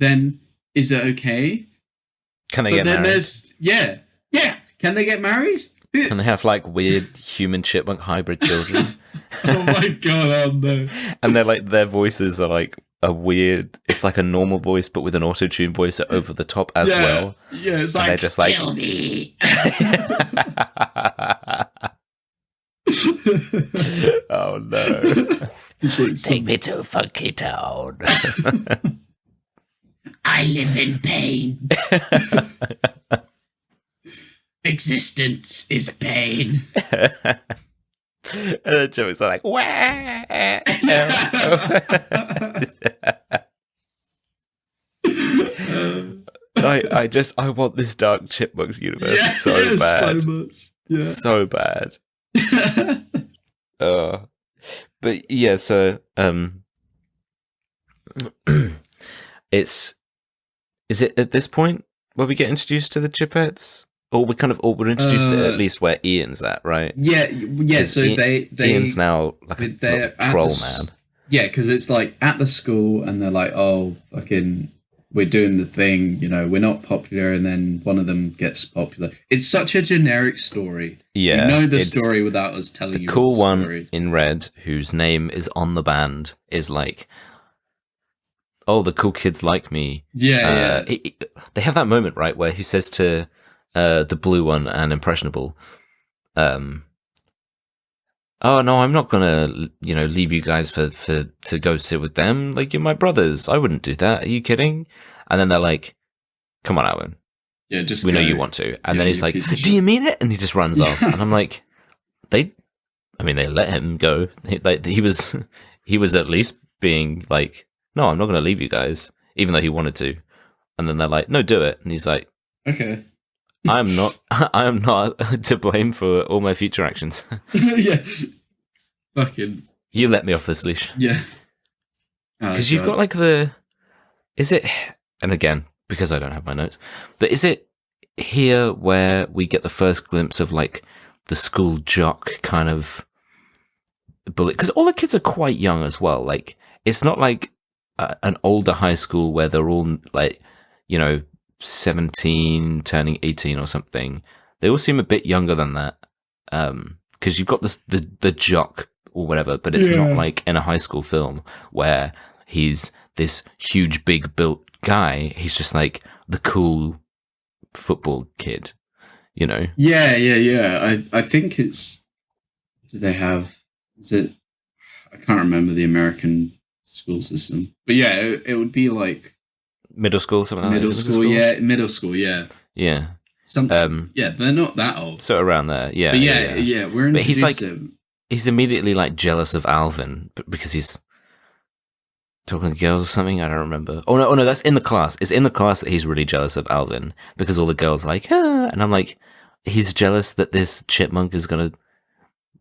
then is it okay? Can they get married? Yeah. Can they get married? Can they have like weird human chipmunk hybrid children? Oh my god, oh no! And their voices are like a weird. It's like a normal voice, but with an auto-tune voice over the top as well. Yeah, it's like, they're just like, kill me. Oh no! Like, take me to Funky Town. I live in pain. Existence is pain. And the jokes are like, wah! I want this dark Chipmunks universe so bad. So much. Yeah. So bad. But yeah, so is it at this point where we get introduced to the Chipettes? Or we're introduced to at least where Ian's at, right? Yeah. So Ian's now like a little troll man. Yeah, because it's like at the school, and they're like, "Oh, fucking, we're doing the thing." You know, we're not popular, and then one of them gets popular. It's such a generic story. Yeah, you know the story without us telling you. The cool one in red, whose name is on the band, is like, oh, the cool kids like me. Yeah, they have that moment, right, where he says to the blue one and Impressionable, oh no, I'm not gonna, leave you guys to go sit with them. Like, you're my brothers. I wouldn't do that. Are you kidding? And then they're like, come on, Alvin. Yeah, just we go. know you want to. And then he's like, do you mean it? And he just runs off. And I'm like, they let him go. He was at least being like, no, I'm not gonna leave you guys, even though he wanted to. And then they're like, no, do it. And he's like, okay. I am not to blame for all my future actions. Yeah. Fucking. You let me off this leash. Yeah. Because you've got like is it, and again, because I don't have my notes, but is it here where we get the first glimpse of like the school jock kind of bully? Because all the kids are quite young as well. Like, it's not like an older high school where they're all like, 17 turning 18 or something. They all seem a bit younger than that, because you've got the jock or whatever, but it's not like in a high school film where he's this huge big built guy. He's just like the cool football kid, Yeah. I think it's, do they have, is it, I can't remember the American school system, but yeah, it would be like middle school, something like that. Middle school, yeah. Yeah. Yeah, they're not that old. So around there, yeah. But yeah, we're introduced to him. He's immediately like jealous of Alvin because he's talking to girls or something. I don't remember. Oh no, that's in the class. It's in the class that he's really jealous of Alvin because all the girls are like, and I'm like, he's jealous that this chipmunk is gonna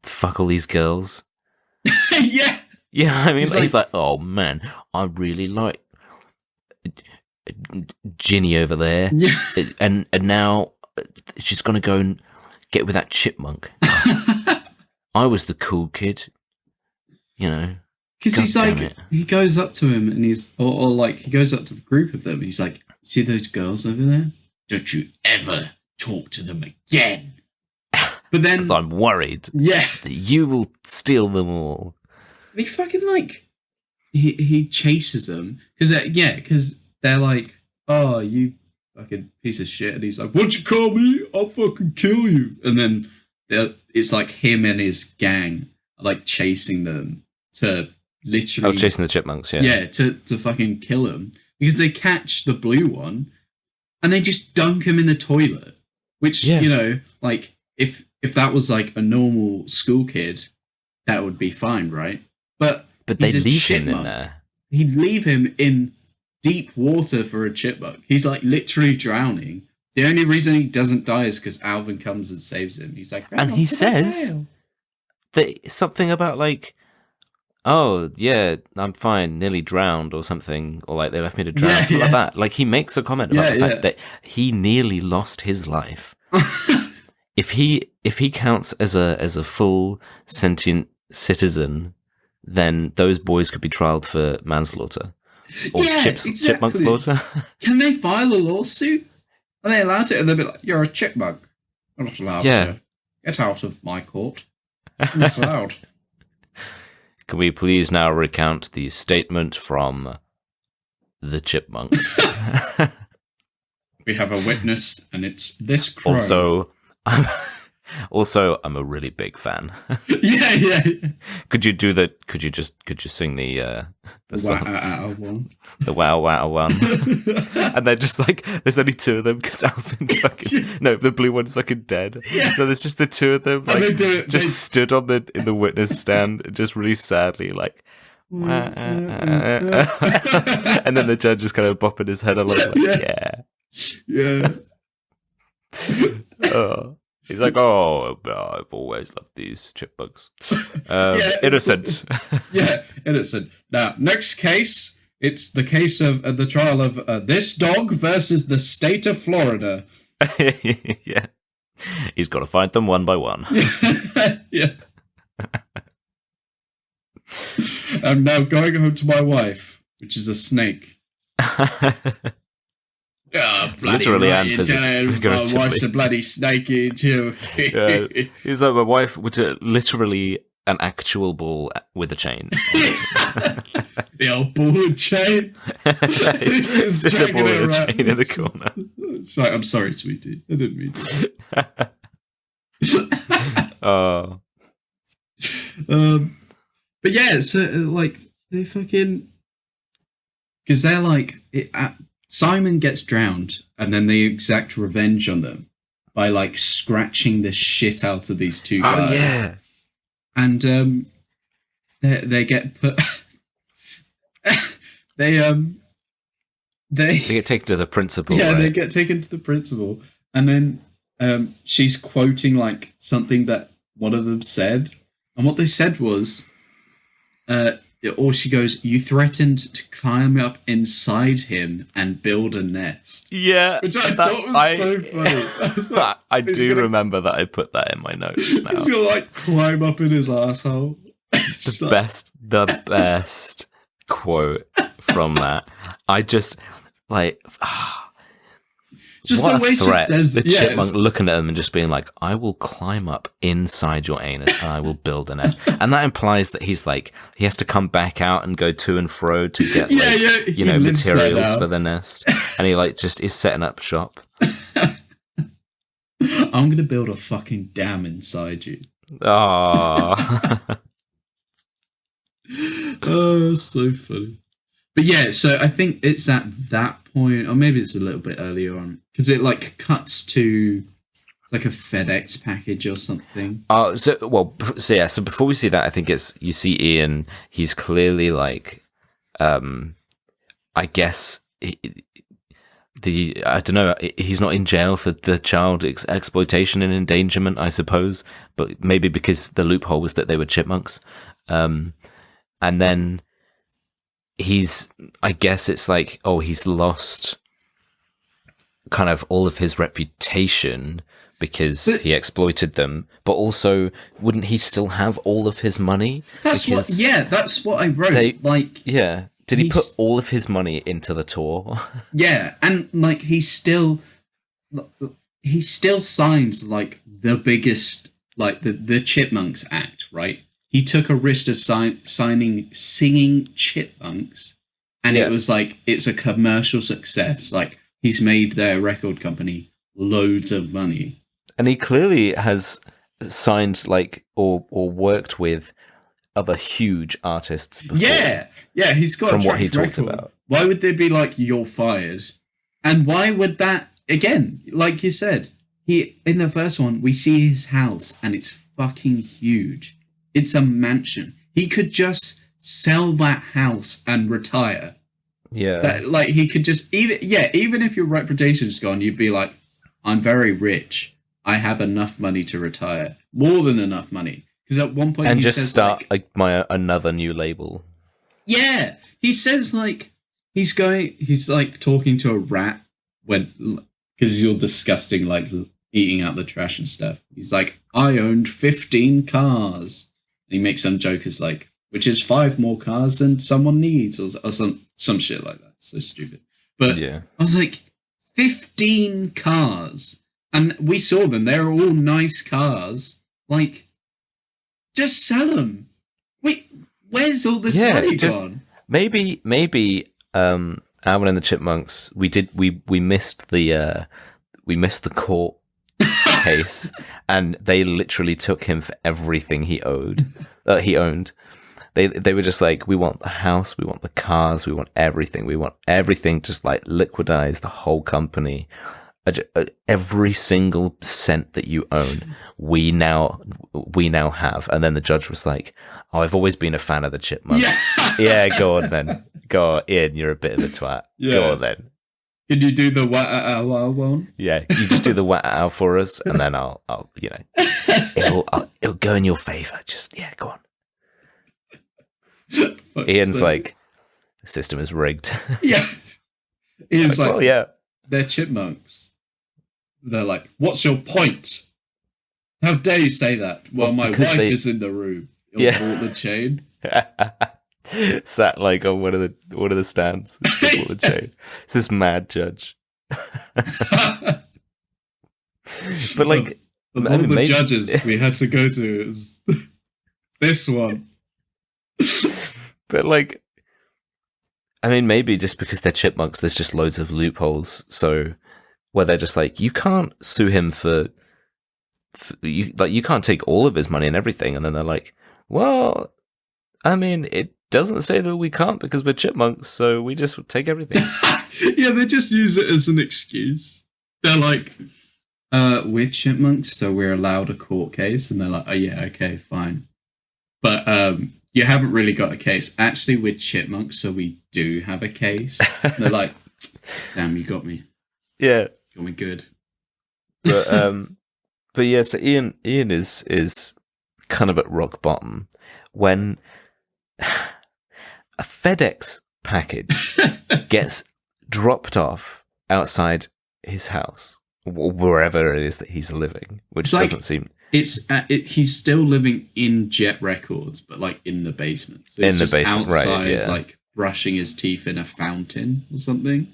fuck all these girls. Yeah. Yeah, I mean, he's like, oh man, I really like Ginny over there, and now she's gonna go and get with that chipmunk. I was the cool kid, because he's like, he goes up to him and he's or like he goes up to the group of them. And he's like, see those girls over there? Don't you ever talk to them again. But then, because I'm worried, that you will steal them all. And he fucking like he chases them because they're like, oh, you fucking piece of shit. And he's like, what'd you call me? I'll fucking kill you. And then it's like him and his gang are like chasing them to literally... Oh, chasing the chipmunks, yeah. Yeah, to fucking kill him. Because they catch the blue one and they just dunk him in the toilet. Which, like, if that was like a normal school kid, that would be fine, right? But they leave him in there. He'd leave him in deep water for a chipmunk. He's like literally drowning. The only reason he doesn't die is because Alvin comes and saves him. He's like, and he says that something about like, oh yeah, I'm fine, nearly drowned or something, or like they left me to drown, something like that. Like he makes a comment about the fact that he nearly lost his life. If he counts as a full sentient citizen, then those boys could be trialed for manslaughter or chipmunk slaughter. Can they file a lawsuit? Are they allowed to? And they'll be like, "You're a chipmunk. I'm not allowed to. Get out of my court. I'm not allowed." Can we please now recount the statement from the chipmunk? We have a witness, and it's this crow. Also, I'm a really big fan. Yeah. Could you sing the song? Wow one. The wow one. And they're just like, there's only two of them because Alvin's fucking, no, the blue one's fucking dead. Yeah. So there's just the two of them, like, stood in the witness stand, just really sadly, like, and then the judge is kind of bopping his head along, like, yeah. Oh. He's like, oh, I've always loved these chipmunks. Innocent. Innocent. Now, next case, it's the case of the trial of this dog versus the state of Florida. Yeah. He's got to find them one by one. Yeah. I'm now going home to my wife, which is a snake. Oh, literally and figuratively. My wife's a bloody snakey too. He's like, my wife would literally an actual ball with a chain. The old ball and chain. It's just a ball with a chain in the corner. Sorry, I'm sorry, sweetie. I didn't mean to. Oh. But yeah, so like they fucking, because they're like Simon gets drowned, and then they exact revenge on them by like scratching the shit out of these two guys. Oh yeah, and they get put. They get taken to the principal. Yeah, right? they get taken to the principal, and then she's quoting like something that one of them said, and what they said was, or she goes, "You threatened to climb up inside him and build a nest." Yeah, which I thought was so funny. I do remember that. I put that in my notes. Now. He's gonna like climb up in his asshole. The best quote from that. I just like. Just what the way a threat. she says the it. chipmunk looking at him and just being like, "I will climb up inside your anus and I will build a nest." And that implies that he's like, he has to come back out and go to and fro to get materials for the nest. And he like just is setting up shop. I'm gonna build a fucking dam inside you. Oh. Oh, so funny. But yeah, so I think it's at that point, or maybe it's a little bit earlier on, because it like cuts to like a FedEx package or something. So before we see that, I think you see Ian. He's clearly like, I guess I don't know. He's not in jail for the child exploitation and endangerment, I suppose, but maybe because the loophole was that they were chipmunks, and then. I guess it's like, he's lost kind of all of his reputation because he exploited them, but also wouldn't he still have all of his money? That's what I wrote. Did he put all of his money into the tour? Yeah, and like he still signed like the biggest, like the Chipmunks act, right? He took a risk of signing Singing Chipmunks, and it was like, it's a commercial success. Like, he's made their record company loads of money. And he clearly has signed, like, or worked with other huge artists before. Yeah, he's got from a track what he record. talked about. Why would they be like, "You're fired"? And why would that, again, like you said, in the first one, we see his house, and it's fucking huge. It's a mansion. He could just sell that house and retire. Yeah. Like, he could just, even if your reputation's gone, you'd be like, "I'm very rich. I have enough money to retire. More than enough money." Because at one point, and just start another new label. Yeah. He says, like, he's like talking to a rat because he's all disgusting, like eating out the trash and stuff. He's like, "I owned 15 cars. And he makes some joke as like, which is 5 more cars than someone needs, or some shit like that. So stupid. But I was like, 15 cars, and we saw them. They're all nice cars. Like, just sell them. Wait, where's all this money gone? Maybe. Alvin and the Chipmunks. We missed the court case, and they literally took him for everything he owned. They were just like, "We want the house, we want the cars, we want everything. Just like liquidize the whole company. Every single cent that you own, we now have." And then the judge was like, "Oh, I've always been a fan of the Chipmunks." Yeah, go on then. Go on, Ian, you're a bit of a twat. Yeah. Go on then. Can you do the wow one? Yeah, you just do the wow for us, and then I'll it'll go in your favor. Just go on. Ian's like, the system is rigged. Yeah. Ian's like, well, yeah. They're chipmunks. They're like, "What's your point? How dare you say that?" "Well, my wife is in the room." He'll pull the chain. Sat like on one of the stands. Pull the chain. It's this mad judge. But like, one of the judges we had to go to, This one. But like, I mean, maybe just because they're chipmunks, there's just loads of loopholes. So where they're just like, you can't sue him for you can't take all of his money and everything. And then they're like, well, I mean, it doesn't say that we can't because we're chipmunks, so we just take everything. Yeah, they just use it as an excuse. They're like, we're chipmunks, so we're allowed a court case. And they're like, oh yeah, okay, fine. But you haven't really got a case. Actually, we're chipmunks, so we do have a case. And they're like, damn, you got me. Yeah. Got me good. But yeah, so Ian is kind of at rock bottom when a FedEx package gets dropped off outside his house, or wherever it is that he's living, which doesn't seem... He's still living in Jet Records, but like in the basement. So in the basement, outside, right? Yeah, like brushing his teeth in a fountain or something.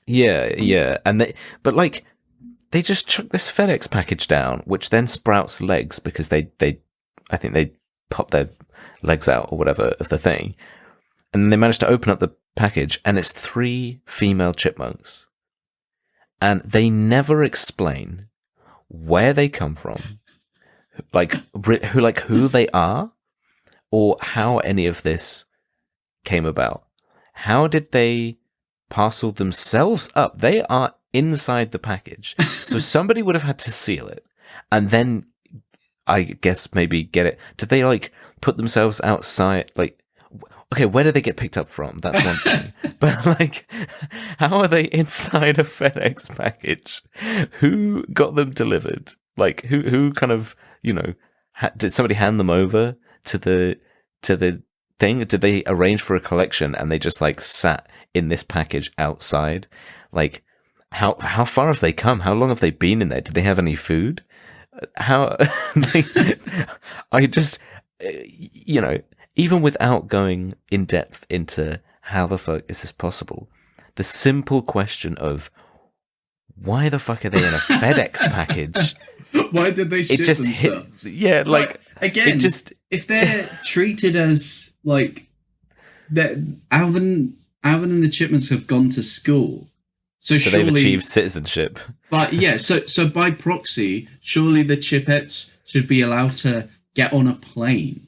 Yeah, and they just chuck this FedEx package down, which then sprouts legs because I think they pop their legs out or whatever of the thing, and they manage to open up the package, and it's 3 female chipmunks, and they never explain where they come from. Who they are, or how any of this came about. How did they parcel themselves up? They are inside the package, so somebody would have had to seal it, and then I guess maybe get it. Did they like put themselves outside? Like, okay, where did they get picked up from? That's one thing. But like, how are they inside a FedEx package? Who got them delivered? Like, who kind of, did somebody hand them over to the thing? Did they arrange for a collection and they just like sat in this package outside? Like, how far have they come? How long have they been in there? Did they have any food? I just, even without going in depth into how the fuck is this possible, the simple question of why the fuck are they in a FedEx package? Why did they ship themselves? Again, if they're treated as like that, Alvin and the Chipmunks have gone to school, so surely they've achieved citizenship. But yeah, so by proxy, surely the Chipettes should be allowed to get on a plane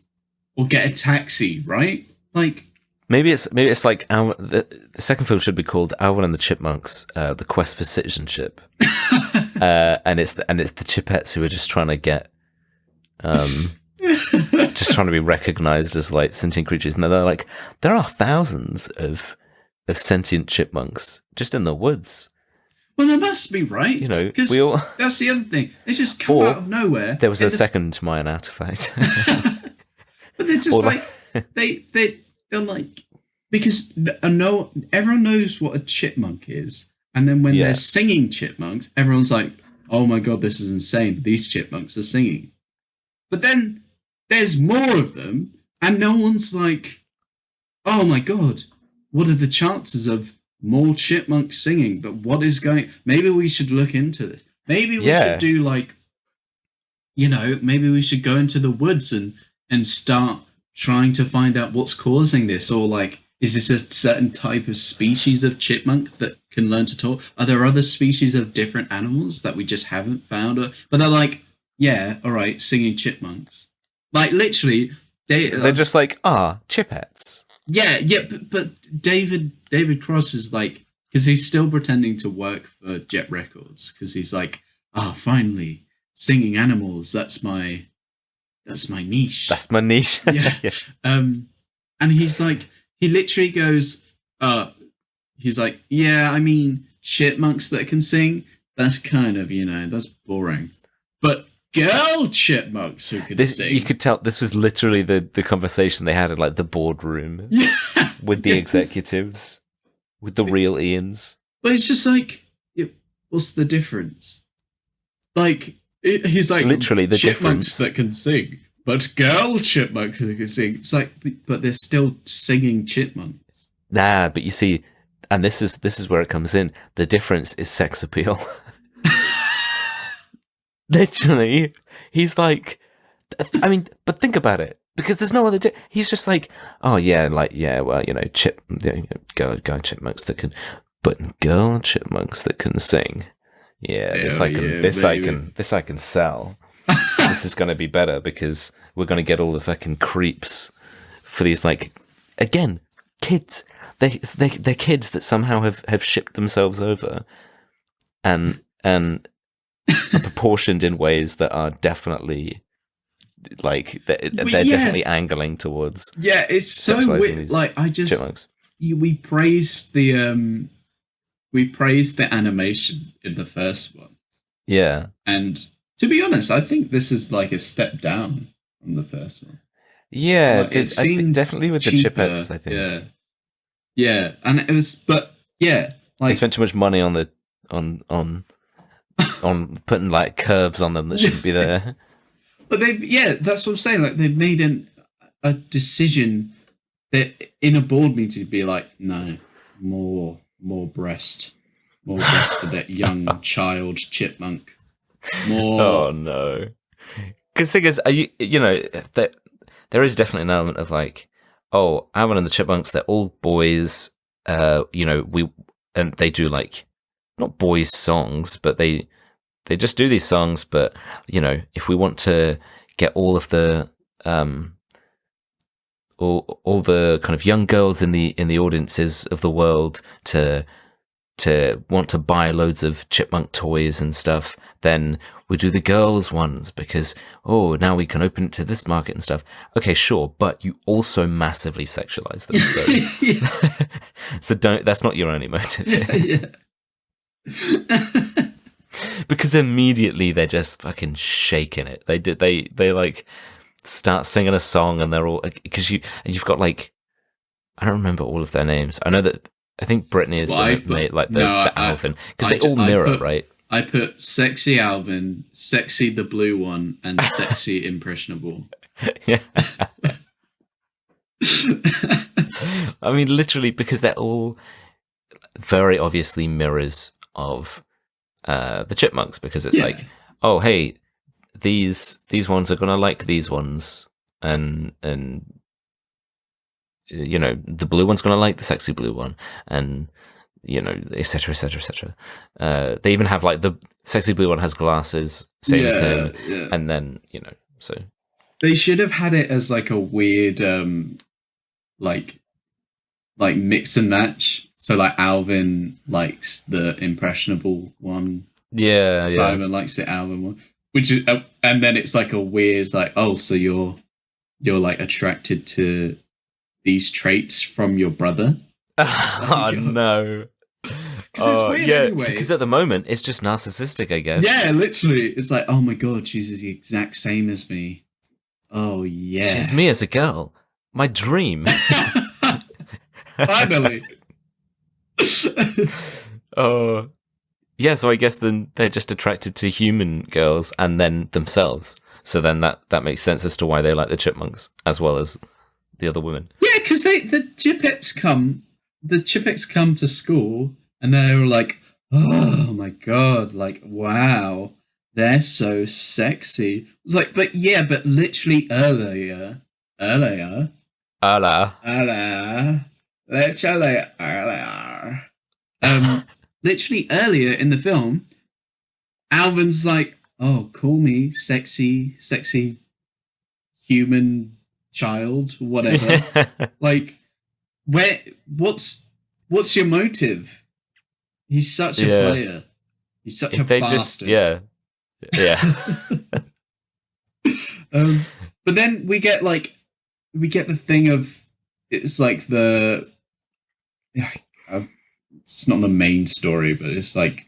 or get a taxi, right? Like maybe it's like the second film should be called Alvin and the Chipmunks: The Quest for Citizenship. And it's the Chipettes who are just trying to get, just trying to be recognized as like sentient creatures, and they're like, there are thousands of sentient chipmunks just in the woods. Well, there must be, right? Because that's the other thing. They just come out of nowhere. There was a second Mayan artifact, but they're just they're like, because everyone knows what a chipmunk is. And then when they're singing chipmunks, everyone's like, oh my god, this is insane. These chipmunks are singing. But then there's more of them, and no one's like, oh my god, what are the chances of more chipmunks singing? But what is going... Maybe we should look into this. Maybe we should do like, maybe we should go into the woods and start trying to find out what's causing this, or like, is this a certain type of species of chipmunk that can learn to talk? Are there other species of different animals that we just haven't found? But they're like, yeah, all right, singing chipmunks. Like, literally, they're just like, chipettes. Yeah, but David Cross is like, because he's still pretending to work for Jet Records, because he's like, finally, singing animals, that's my niche. That's my niche. Yeah. And he's like, he literally goes, he's like, yeah, I mean, chipmunks that can sing, that's kind of, that's boring. But girl chipmunks who can sing. You could tell this was literally the conversation they had in like the boardroom with the executives, with the real Ians. But it's just like, what's the difference? Like, he's like, literally the chipmunks difference that can sing. But girl chipmunks that can sing. It's like, but they're still singing chipmunks. Nah, but you see, and this is where it comes in. The difference is sex appeal. Literally, he's like, I mean, but think about it. because there's no other. He's just like, oh yeah, like yeah, well, girl chipmunks that can, but girl chipmunks that can sing. Yeah, this I can sell. This is going to be better because we're going to get all the fucking creeps for these, like, again, kids. They're kids that somehow have shipped themselves over and are proportioned in ways that are definitely, like, they're definitely angling towards. Yeah, it's so weird. Like, chipmunks. We praised the animation in the first one. Yeah. And to be honest, I think this is like a step down from the first one. Yeah, like, I think definitely with cheaper, the chipettes, I think. Yeah, and it was, but yeah, like they spent too much money on the on putting like curves on them that shouldn't be there. But that's what I'm saying. Like they've made a decision that in a board meeting to be like, no, more breast for that young child chipmunk. More. Oh no! Because the thing is, that there is definitely an element of like, oh, Alvin and the Chipmunks, they're all boys. And they do like not boys songs, but they just do these songs. But if we want to get all of the all the kind of young girls in the audiences of the world to want to buy loads of chipmunk toys and stuff, then we do the girls ones because now we can open it to this market and stuff. Okay, sure, but you also massively sexualize them, so so that's not your only motive here. Because immediately they're just fucking shaking it. They like start singing a song and they're all, because you've got like, I don't remember all of their names. I think Brittany is the Alvin, because they all mirror, right? I put sexy Alvin, sexy the blue one, and sexy impressionable. Yeah. I mean, literally, because they're all very obviously mirrors of the Chipmunks, because it's like, oh, hey, these ones are gonna like these ones, and the blue one's gonna like the sexy blue one, and etc., etc., etc. They even have like the sexy blue one has glasses, same as him, and then so they should have had it as like a weird like mix and match. So like Alvin likes the impressionable one, Simon likes the Alvin one, which is and then it's like a weird like, oh, so you're like attracted to these traits from your brother. Oh no. Because it's weird anyway. Because at the moment it's just narcissistic, I guess. Yeah, literally. It's like, oh my god, she's the exact same as me. Oh yeah. She's me as a girl. My dream. Finally. Oh. Yeah, so I guess then they're just attracted to human girls and then themselves. So then that makes sense as to why they like the Chipmunks as well as the other women. Yeah, because the Chipettes come to school and they were like, oh my god, like, wow, they're so sexy. It's like, but literally earlier, literally earlier in the film, Alvin's like, oh, call me sexy human child, whatever. Like, what's your motive? He's such a player. He's such a bastard. Yeah. But then we get the thing of, it's like it's not the main story, but it's like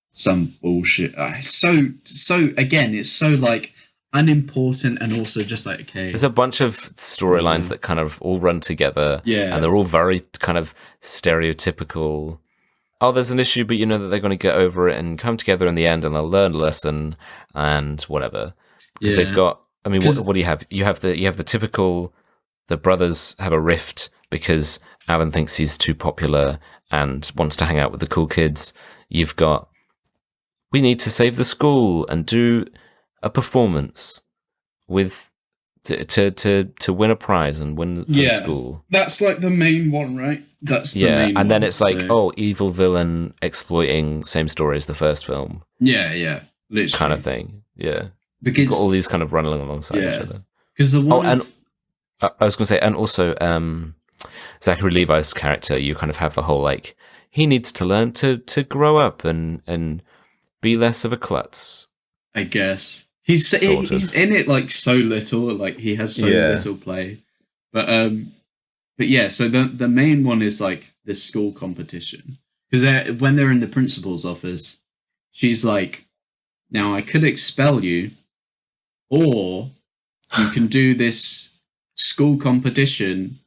some bullshit. It's so like unimportant and also just like, okay. There's a bunch of storylines that kind of all run together. Yeah. And they're all very kind of stereotypical. Oh, there's an issue, but that they're going to get over it and come together in the end and they'll learn a lesson and whatever. Because they've got, I mean, what do you have? You have the typical, the brothers have a rift because Alvin thinks he's too popular and wants to hang out with the cool kids. You've got, we need to save the school and do a performance with to win a prize and win for the school. That's like the main one, right? That's the main and then one, it's like, evil villain exploiting, same story as the first film. Yeah, literally kind of thing. Yeah, because you've got all these kind of running alongside each other. Because the one, and I was going to say, and also Zachary Levi's character, you kind of have the whole like he needs to learn to grow up and be less of a klutz. I guess he's in it like so little, like he has so little play, but yeah. So the main one is like this school competition, because when they're in the principal's office, she's like, "Now I could expel you, or you can do this school competition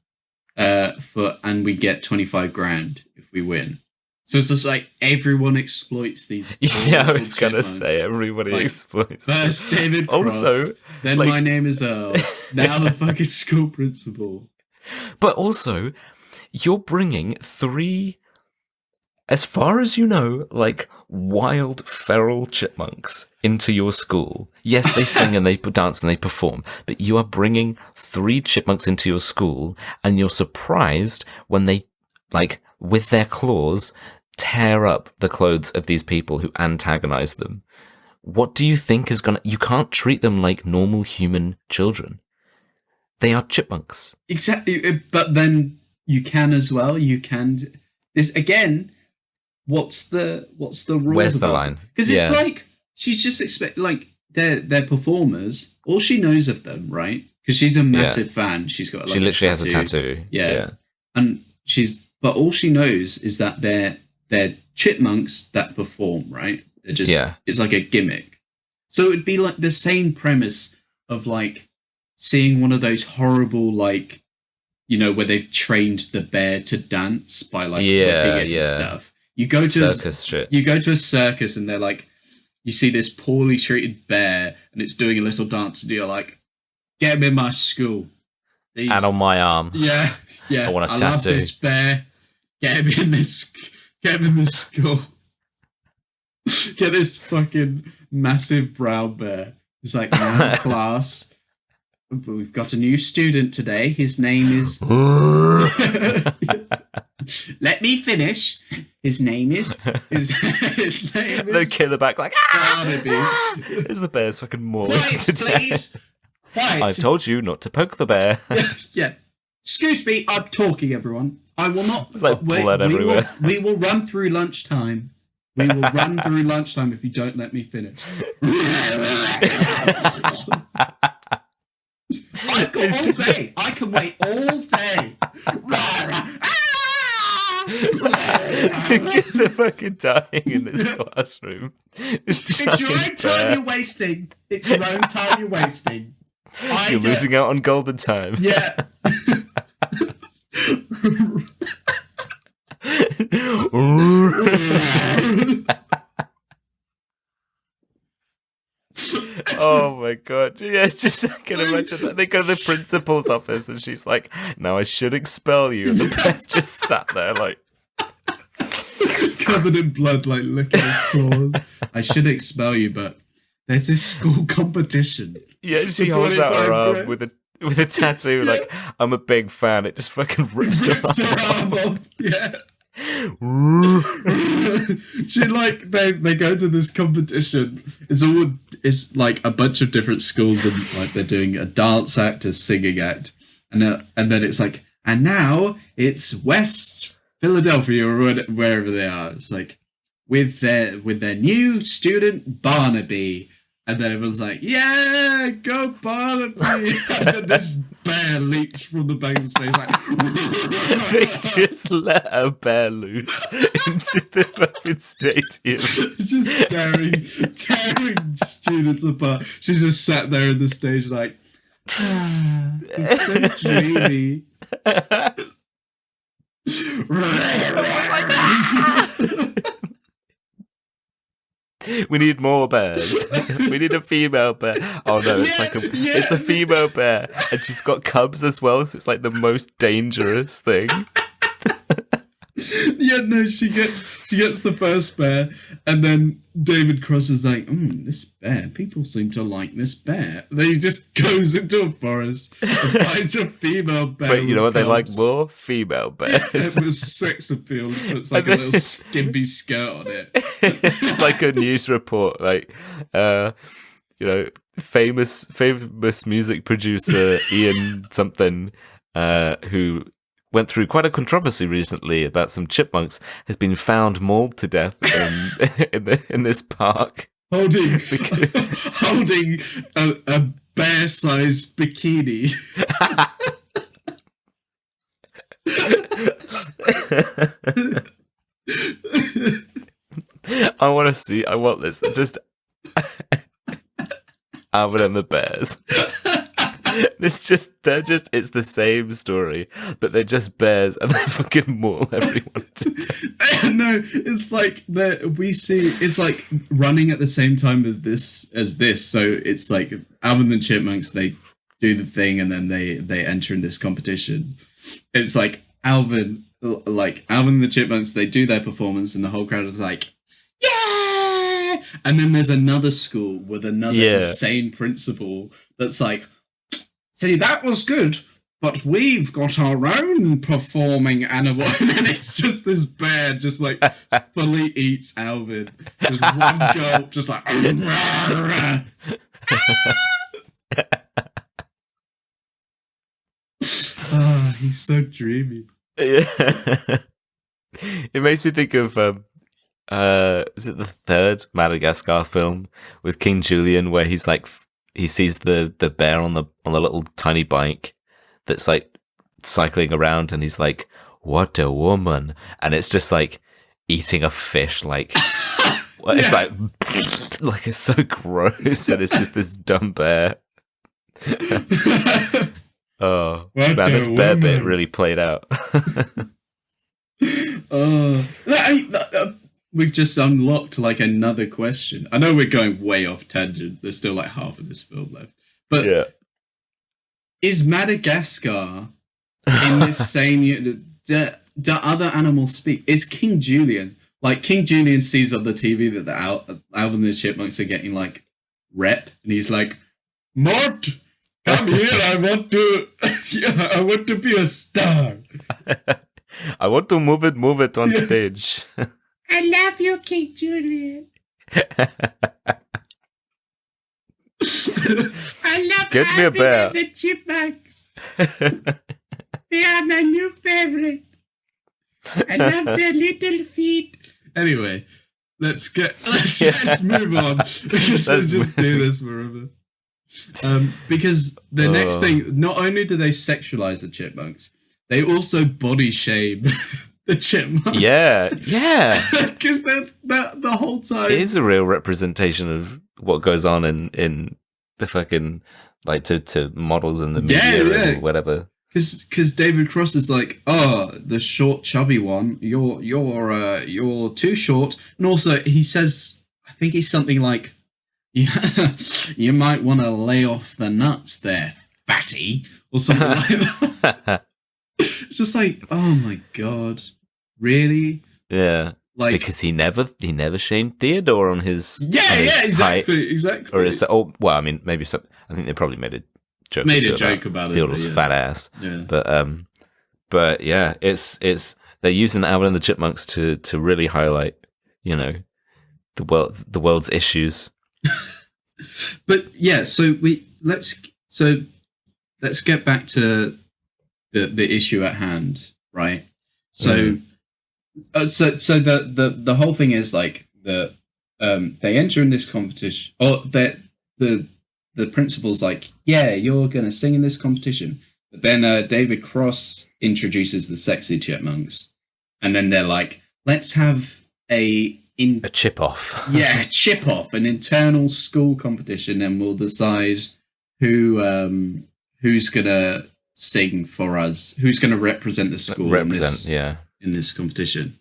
and we get 25 grand if we win." So it's just like everyone exploits these. Yeah, I was gonna say everybody exploits. First David Cross, also, then my name is Earl. Now the fucking school principal. But also, you're bringing 3, as far as you know, like wild feral chipmunks into your school. Yes, they sing and they dance and they perform, but you are bringing 3 chipmunks into your school, and you're surprised when they, like, with their claws, tear up the clothes of these people who antagonize them. What do you think is gonna... You can't treat them like normal human children. They are chipmunks. Exactly, but then you can as well. You can... This, again, what's the rule? Where's the line? Because it's like, she's just like, they're performers. All she knows of them, right? Because she's a massive fan. She's got she literally has a tattoo. Yeah. And but all she knows is that they're chipmunks that perform, right? They're just, it's like a gimmick. So it'd be like the same premise of like seeing one of those horrible, like, you know, where they've trained the bear to dance by like whipping it and stuff. You go to circus shit. You go to a circus and they're like, you see this poorly treated bear and it's doing a little dance and you're like, get him in my school. And on my arm. Yeah. I want a tattoo. I love this bear. Get him in this school. Get this fucking massive brown bear. It's like, now class, we've got a new student today. His name is... Let me finish. His name is... His name is... They kill the back like... Barnaby. As the bear's fucking mauled Quiet, to death. please. Quiet. I told you not to poke the bear. Yeah. Excuse me, I'm talking, everyone. I will not... It's like blood everywhere. We will run through lunchtime. We will run through lunchtime if you don't let me finish. I've got all day. I can wait all day. The kids are fucking dying in this classroom. It's your own time you're wasting. It's your own time you're wasting. You're losing out on golden time. Yeah. Oh my god. Yeah, just I can imagine that. They go to the principal's office and she's like, now I should expel you. And the bear's just sat there like covered in blood, like licking his claws. I should expel you, but there's this school competition. Yeah, she holds out her arm with a tattoo, like, I'm a big fan. It just fucking rips her arm off. Yeah. She like they go to this competition. It's like a bunch of different schools and like they're doing a dance act, a singing act, and then it's like, and now it's West Philadelphia or wherever they are. It's like with their new student Barnaby. And then everyone's like, yeah, go Barnaby. And then this bear leaps from the back of the stage like... They just let a bear loose into the fucking stadium. It's just tearing students apart. She's just sat there on the stage like, it's so dreamy. We need more bears. We need a female bear. Oh no, it's it's a female bear, and she's got cubs as well. So it's like the most dangerous thing. Yeah, no, she gets the first bear, and then David Cross is like, this bear, people seem to like this bear. And then he just goes into a forest and finds a female bear. But you know what they like more? Female bears. It was sex appeal. It's like a little skimpy skirt on it. It's like a news report, like, famous music producer Ian something, who went through quite a controversy recently about some chipmunks, has been found mauled to death in this park, holding a bear-sized bikini. I want this. Just Alvin and the bears. It's the same story, but they're just bears and they fucking maul everyone to death. No, it's like it's like running at the same time as this. So it's like Alvin and the Chipmunks, they do the thing and then they enter in this competition. It's like Alvin and the Chipmunks, they do their performance and the whole crowd is like, yeah! And then there's another school with another insane principal that's like, see, that was good, but we've got our own performing animal. And then it's just this bear just like fully eats Alvin. Just one gulp, just like... Oh, he's so dreamy. Yeah. It makes me think of... is it the third Madagascar film with King Julian, where he's like... He sees the bear on the little tiny bike that's like cycling around, and he's like, "What a woman!" And it's just like eating a fish, like it's like it's so gross, and it's just this dumb bear. Oh man, this bear bit really played out. We've just unlocked like another question. I know we're going way off tangent. There's still like half of this film left. But is Madagascar in this same unit? Do other animals speak? Is King Julian, like King Julian sees on the TV that the Alvin and the Chipmunks are getting like rep, and he's like, Mort, come here, I want to be a star. I want to move it on stage. I love you, King Julian. I love Get me a bear. The Chipmunks. They are my new favorite. I love their little feet. Anyway, let's just move on, because let's just do this forever. Because the next thing, not only do they sexualize the Chipmunks, they also body shame the Chipmunks. Yeah. Because the whole time it is a real representation of what goes on in the fucking, like, to models in the media or whatever. Because David Cross is like, oh, the short, chubby one, you're too short, and also he says, I think he's something like, yeah, you might want to lay off the nuts there, fatty, or something like that. It's just like, oh my god, really? Yeah, like, because he never shamed Theodore on his exactly. Or his, I mean, maybe some. I think they probably made a joke about Theodore's fat ass. Yeah. But yeah, it's they're using Alvin and the Chipmunks to really highlight, the world's issues. But yeah, so let's get back to the issue at hand, right? So the whole thing is like they enter in this competition, or the principal's like, yeah, you're gonna sing in this competition. But then David Cross introduces the sexy Chipmunks, and then they're like, let's have a chip off. Yeah, chip off, an internal school competition, and we'll decide who's gonna sing for us, who's gonna represent the school in this competition.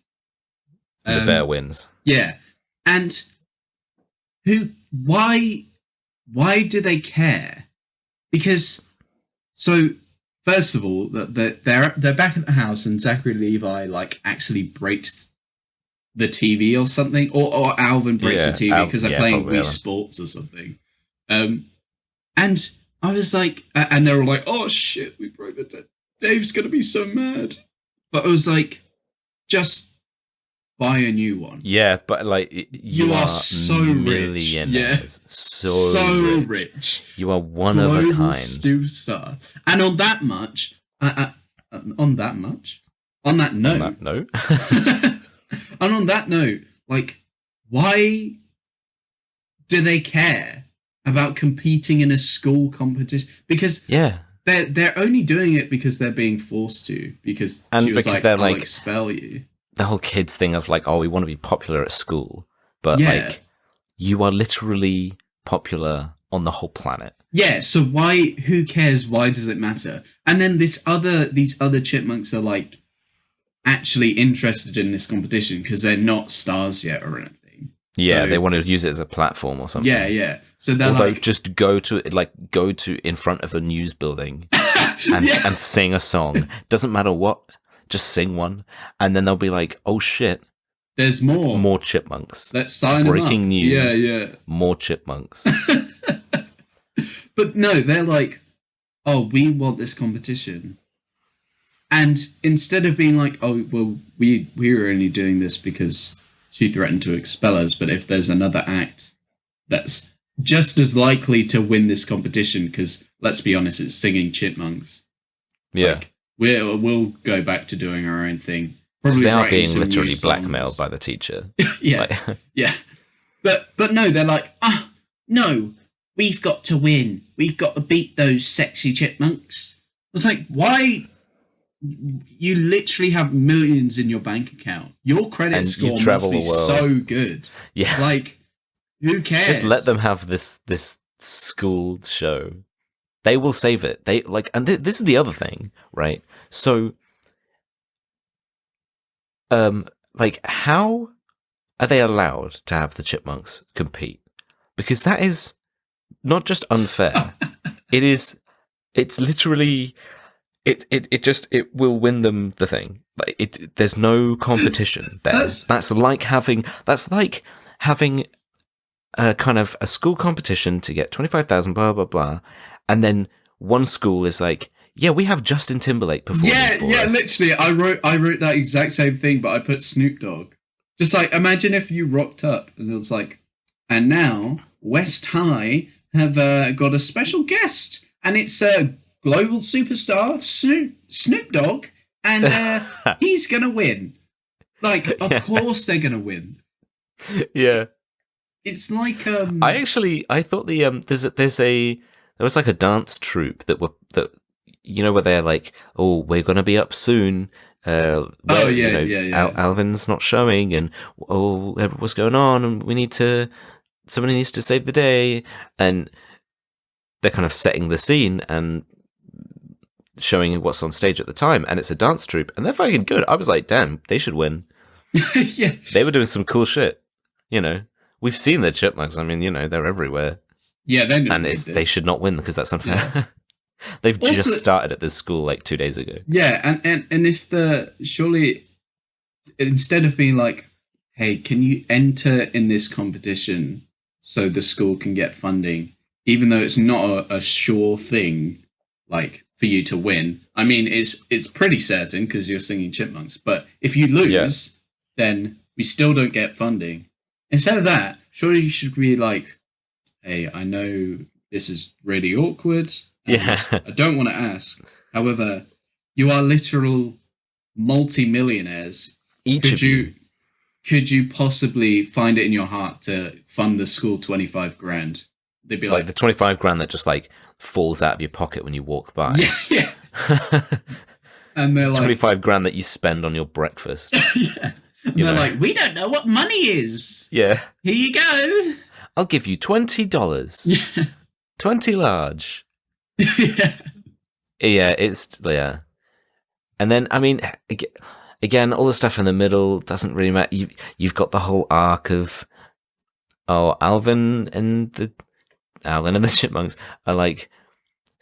The bear wins. Yeah. And why do they care? Because so first of all, they're back at the house, and Zachary Levi like actually breaks the TV or something, or Alvin breaks the TV because they're playing Wii Sports or something. And I was like, and they were like, "Oh shit, we broke the Dave's gonna be so mad." But I was like, just buy a new one. Yeah, but like you are so rich. Yeah, so rich. You are one of a kind. Superstar. And on that note. And on that note, like, why do they care about competing in a school competition? Because they're only doing it because they're being forced to. Because she was like, I'll expel you. The whole kids thing of like, oh, we want to be popular at school, but like, you are literally popular on the whole planet. Yeah. So why? Who cares? Why does it matter? And then these other chipmunks are like actually interested in this competition because they're not stars yet or anything. Yeah, so, they want to use it as a platform or something. Yeah. So they're like, just go to in front of a news building and sing a song. Doesn't matter what. Just sing one, and then they'll be like, "Oh shit, there's more chipmunks. Let's sign Breaking them up." news. Yeah. More chipmunks." But no, they're like, "Oh, we want this competition," and instead of being like, "Oh, well, we were only doing this because she threatened to expel us," but if there's another act that's just as likely to win this competition, because let's be honest, it's singing chipmunks. Yeah. Like, We'll go back to doing our own thing. Probably they are being literally blackmailed by the teacher. Yeah. But no, they're like, no, we've got to win. We've got to beat those sexy chipmunks. I was like, why? You literally have millions in your bank account. Your credit score must be so good. Yeah. Like, who cares? Just let them have this school show. They will save it. They like, and this is the other thing, right? So, like, how are they allowed to have the chipmunks compete? Because that is not just unfair. It's literally, it will win them the thing. Like, there's no competition there. That's like having a kind of a school competition to get 25,000, blah blah blah. And then one school is like, yeah, we have Justin Timberlake performing for us. Yeah, literally. I wrote that exact same thing, but I put Snoop Dogg. Just like, imagine if you rocked up and it was like, and now West High have got a special guest, and it's a global superstar, Snoop Dogg, and he's gonna win. Like, of course they're gonna win. Yeah. It's like I thought there was like a dance troupe that where they're like, oh, we're gonna be up soon. Alvin's not showing, and what's going on? And somebody needs to save the day, and they're kind of setting the scene and showing what's on stage at the time, and it's a dance troupe, and they're fucking good. I was like, damn, they should win. Yeah, they were doing some cool shit. We've seen the Chipmunks. I mean, they're everywhere. Yeah, they should not win because that's unfair. Yeah. They've also just started at this school like 2 days ago. Yeah, and if surely instead of being like, hey, can you enter in this competition so the school can get funding, even though it's not a sure thing, like for you to win. I mean, it's pretty certain because you're singing Chipmunks. But if you lose, then we still don't get funding. Instead of that, surely you should be like, hey, I know this is really awkward. I don't want to ask. However, you are literal multi-millionaires. Could you possibly find it in your heart to fund the school 25 grand? They'd be like the 25 grand that just like falls out of your pocket when you walk by. Yeah. And they're like 25 grand that you spend on your breakfast. Yeah. And they're like, we don't know what money is. Yeah. Here you go. I'll give you $20. Yeah. 20 large. Yeah. Yeah. And then, I mean, again, all the stuff in the middle doesn't really matter. You've got the whole arc of, Alvin and the Chipmunks are like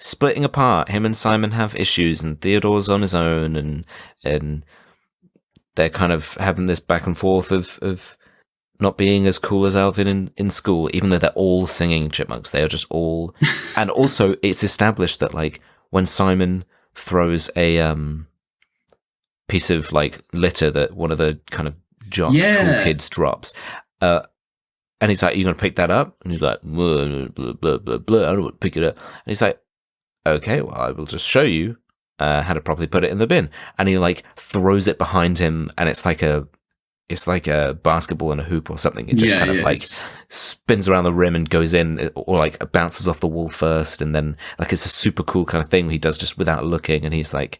splitting apart. Him and Simon have issues, and Theodore's on his own, and they're kind of having this back and forth of not being as cool as Alvin in school, even though they're all singing Chipmunks. They are just all... And also, it's established that, like, when Simon throws a piece of, like, litter that one of the kind of jock cool kids drops, and he's like, "Are you going to pick that up?" And he's like, "Blah, blah, blah, blah, blah. I don't want to pick it up." And he's like, "Okay, well, I will just show you how to properly put it in the bin." And he, like, throws it behind him, and it's like a basketball and a hoop or something. It just like spins around the rim and goes in, or like bounces off the wall first, and then like it's a super cool kind of thing he does just without looking. And he's like,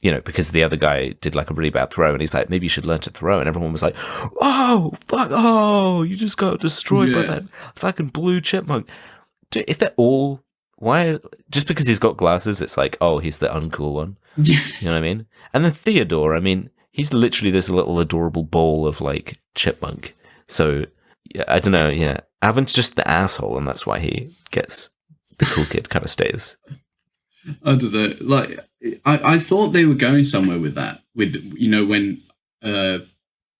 you know, because the other guy did like a really bad throw, and he's like, "Maybe you should learn to throw." And everyone was like, "Oh fuck! Oh, you just got destroyed by that fucking blue chipmunk." Dude, if they're all just because he's got glasses, it's like, oh, he's the uncool one. You know what I mean? And then Theodore, I mean, he's literally this little adorable ball of like chipmunk. So yeah, I don't know. Yeah, Alvin's just the asshole, and that's why he gets the cool kid kind of status. I don't know. Like, I thought they were going somewhere with that. With, you know, when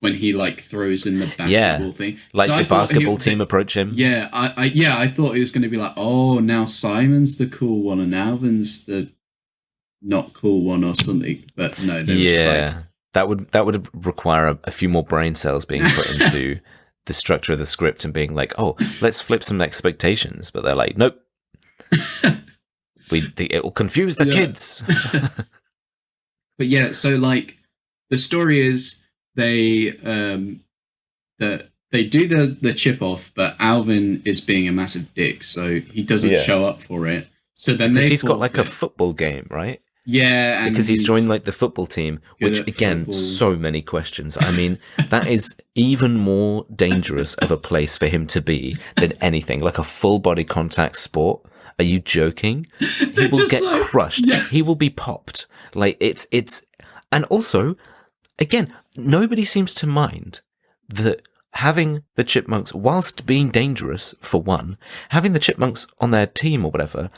he like throws in the basketball thing, like so the basketball team approach him. Yeah, I thought it was going to be like, oh, now Simon's the cool one and Alvin's the not cool one or something. But no, they were just like, that would require a few more brain cells being put into the structure of the script and being like, oh, let's flip some expectations. But they're like, nope. It will confuse the kids. But yeah, so like the story is they do the chip off, but Alvin is being a massive dick, so he doesn't show up for it. So then he's got like a football game, right? Yeah, and because he's joined like the football team, which again, so many questions. I mean, that is even more dangerous of a place for him to be than anything, like a full body contact sport. Are you joking? He will get crushed. Yeah. He will be popped. Like it's, and also, again, nobody seems to mind that having the Chipmunks, whilst being dangerous for one, having the Chipmunks on their team or whatever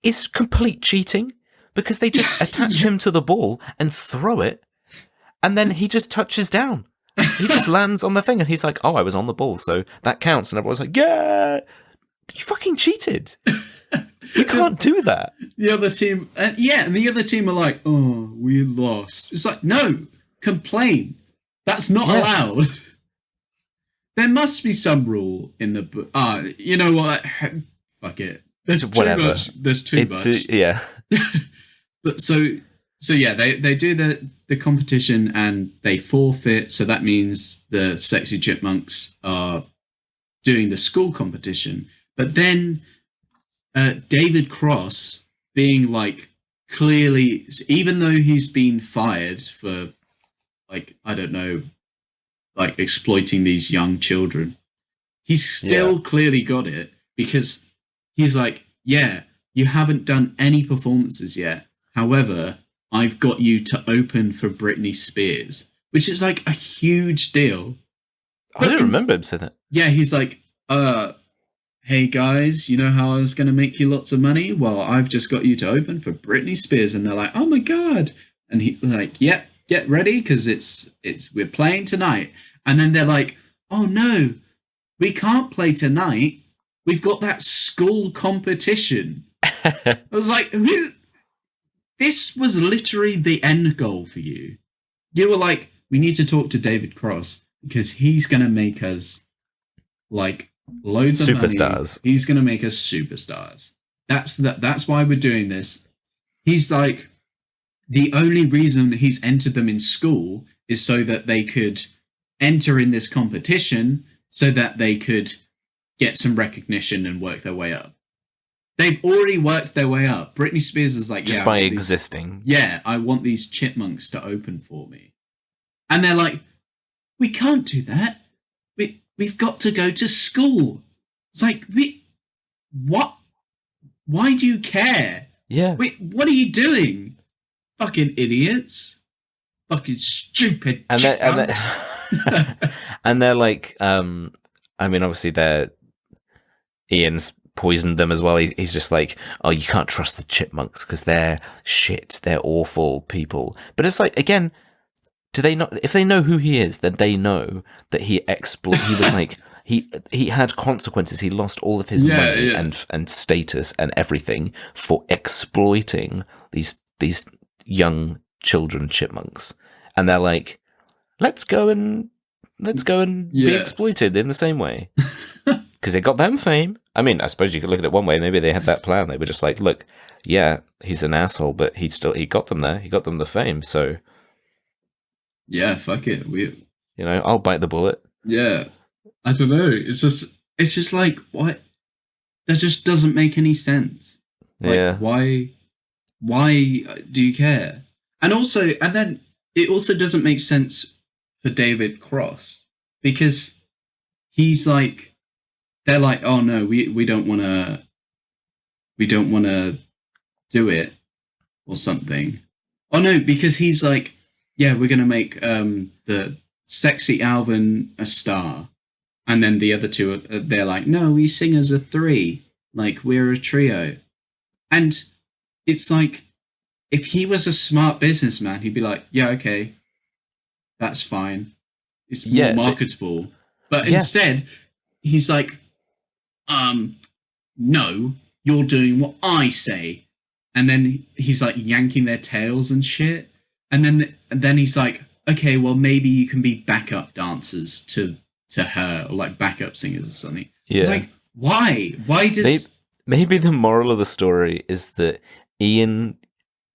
is complete cheating because they just attach him to the ball and throw it, and then he just touches down. He just lands on the thing, and he's like, "Oh, I was on the ball, so that counts." And everyone's like, "Yeah, you fucking cheated." You can't do that. The other team, and the other team are like, "Oh, we lost." It's like, no, complain. That's not allowed. There must be some rule in the book. You know what? Fuck it. There's too much. There's too much. Yeah. But so yeah, they do the competition and they forfeit. So that means the sexy chipmunks are doing the school competition. But then David Cross, being like clearly, even though he's been fired for like, I don't know, like exploiting these young children, he's still clearly got it, because he's like, "Yeah, you haven't done any performances yet. However, I've got you to open for Britney Spears," which is like a huge deal. I don't remember him saying that. Yeah, he's like, "Hey guys, you know how I was going to make you lots of money? Well, I've just got you to open for Britney Spears." And they're like, "Oh my God." And he's like, "Yep, get ready, because we're playing tonight." And then they're like, "Oh no, we can't play tonight. We've got that school competition." I was like, this was literally the end goal for you. You were like, "We need to talk to David Cross because he's going to make us like loads of superstars. Money. He's going to make us superstars. That's why we're doing this." He's like, the only reason he's entered them in school is so that they could enter in this competition, so that they could get some recognition and work their way up. They've already worked their way up. Britney Spears is like, just by existing. I want these chipmunks to open for me. And they're like, "We can't do that. We've got to go to school." It's like, what? Why do you care? Yeah. What are you doing? Fucking idiots. Fucking stupid chipmunks. And they're like, I mean, obviously Ian's poisoned them as well. He's just like, oh, you can't trust the Chipmunks because they're shit. They're awful people. But it's like, again, do they not? If they know who he is, then they know that he was like, he had consequences. He lost all of his money and status and everything for exploiting these young children chipmunks. And they're like, let's go and be exploited in the same way. Because it got them fame. I mean, I suppose you could look at it one way. Maybe they had that plan. They were just like, look, yeah, he's an asshole, but he got them there. He got them the fame. So, yeah, fuck it. I'll bite the bullet. Yeah, I don't know. It's just like, what? That just doesn't make any sense. Like, yeah. Why do you care? And then it also doesn't make sense for David Cross, because he's like, they're like, oh no, we don't want to do it or something. Oh no, because he's like, yeah, we're gonna make the sexy Alvin a star, and then the other two they're like, no, we sing as a three, like we're a trio. And it's like, if he was a smart businessman, he'd be like, yeah, okay, that's fine, it's more marketable. But instead, he's like, no, you're doing what I say. And then he's like yanking their tails and shit. And then he's like, okay, well, maybe you can be backup dancers to her, or like backup singers or something. Yeah. It's like, why? Why does... Maybe the moral of the story is that Ian...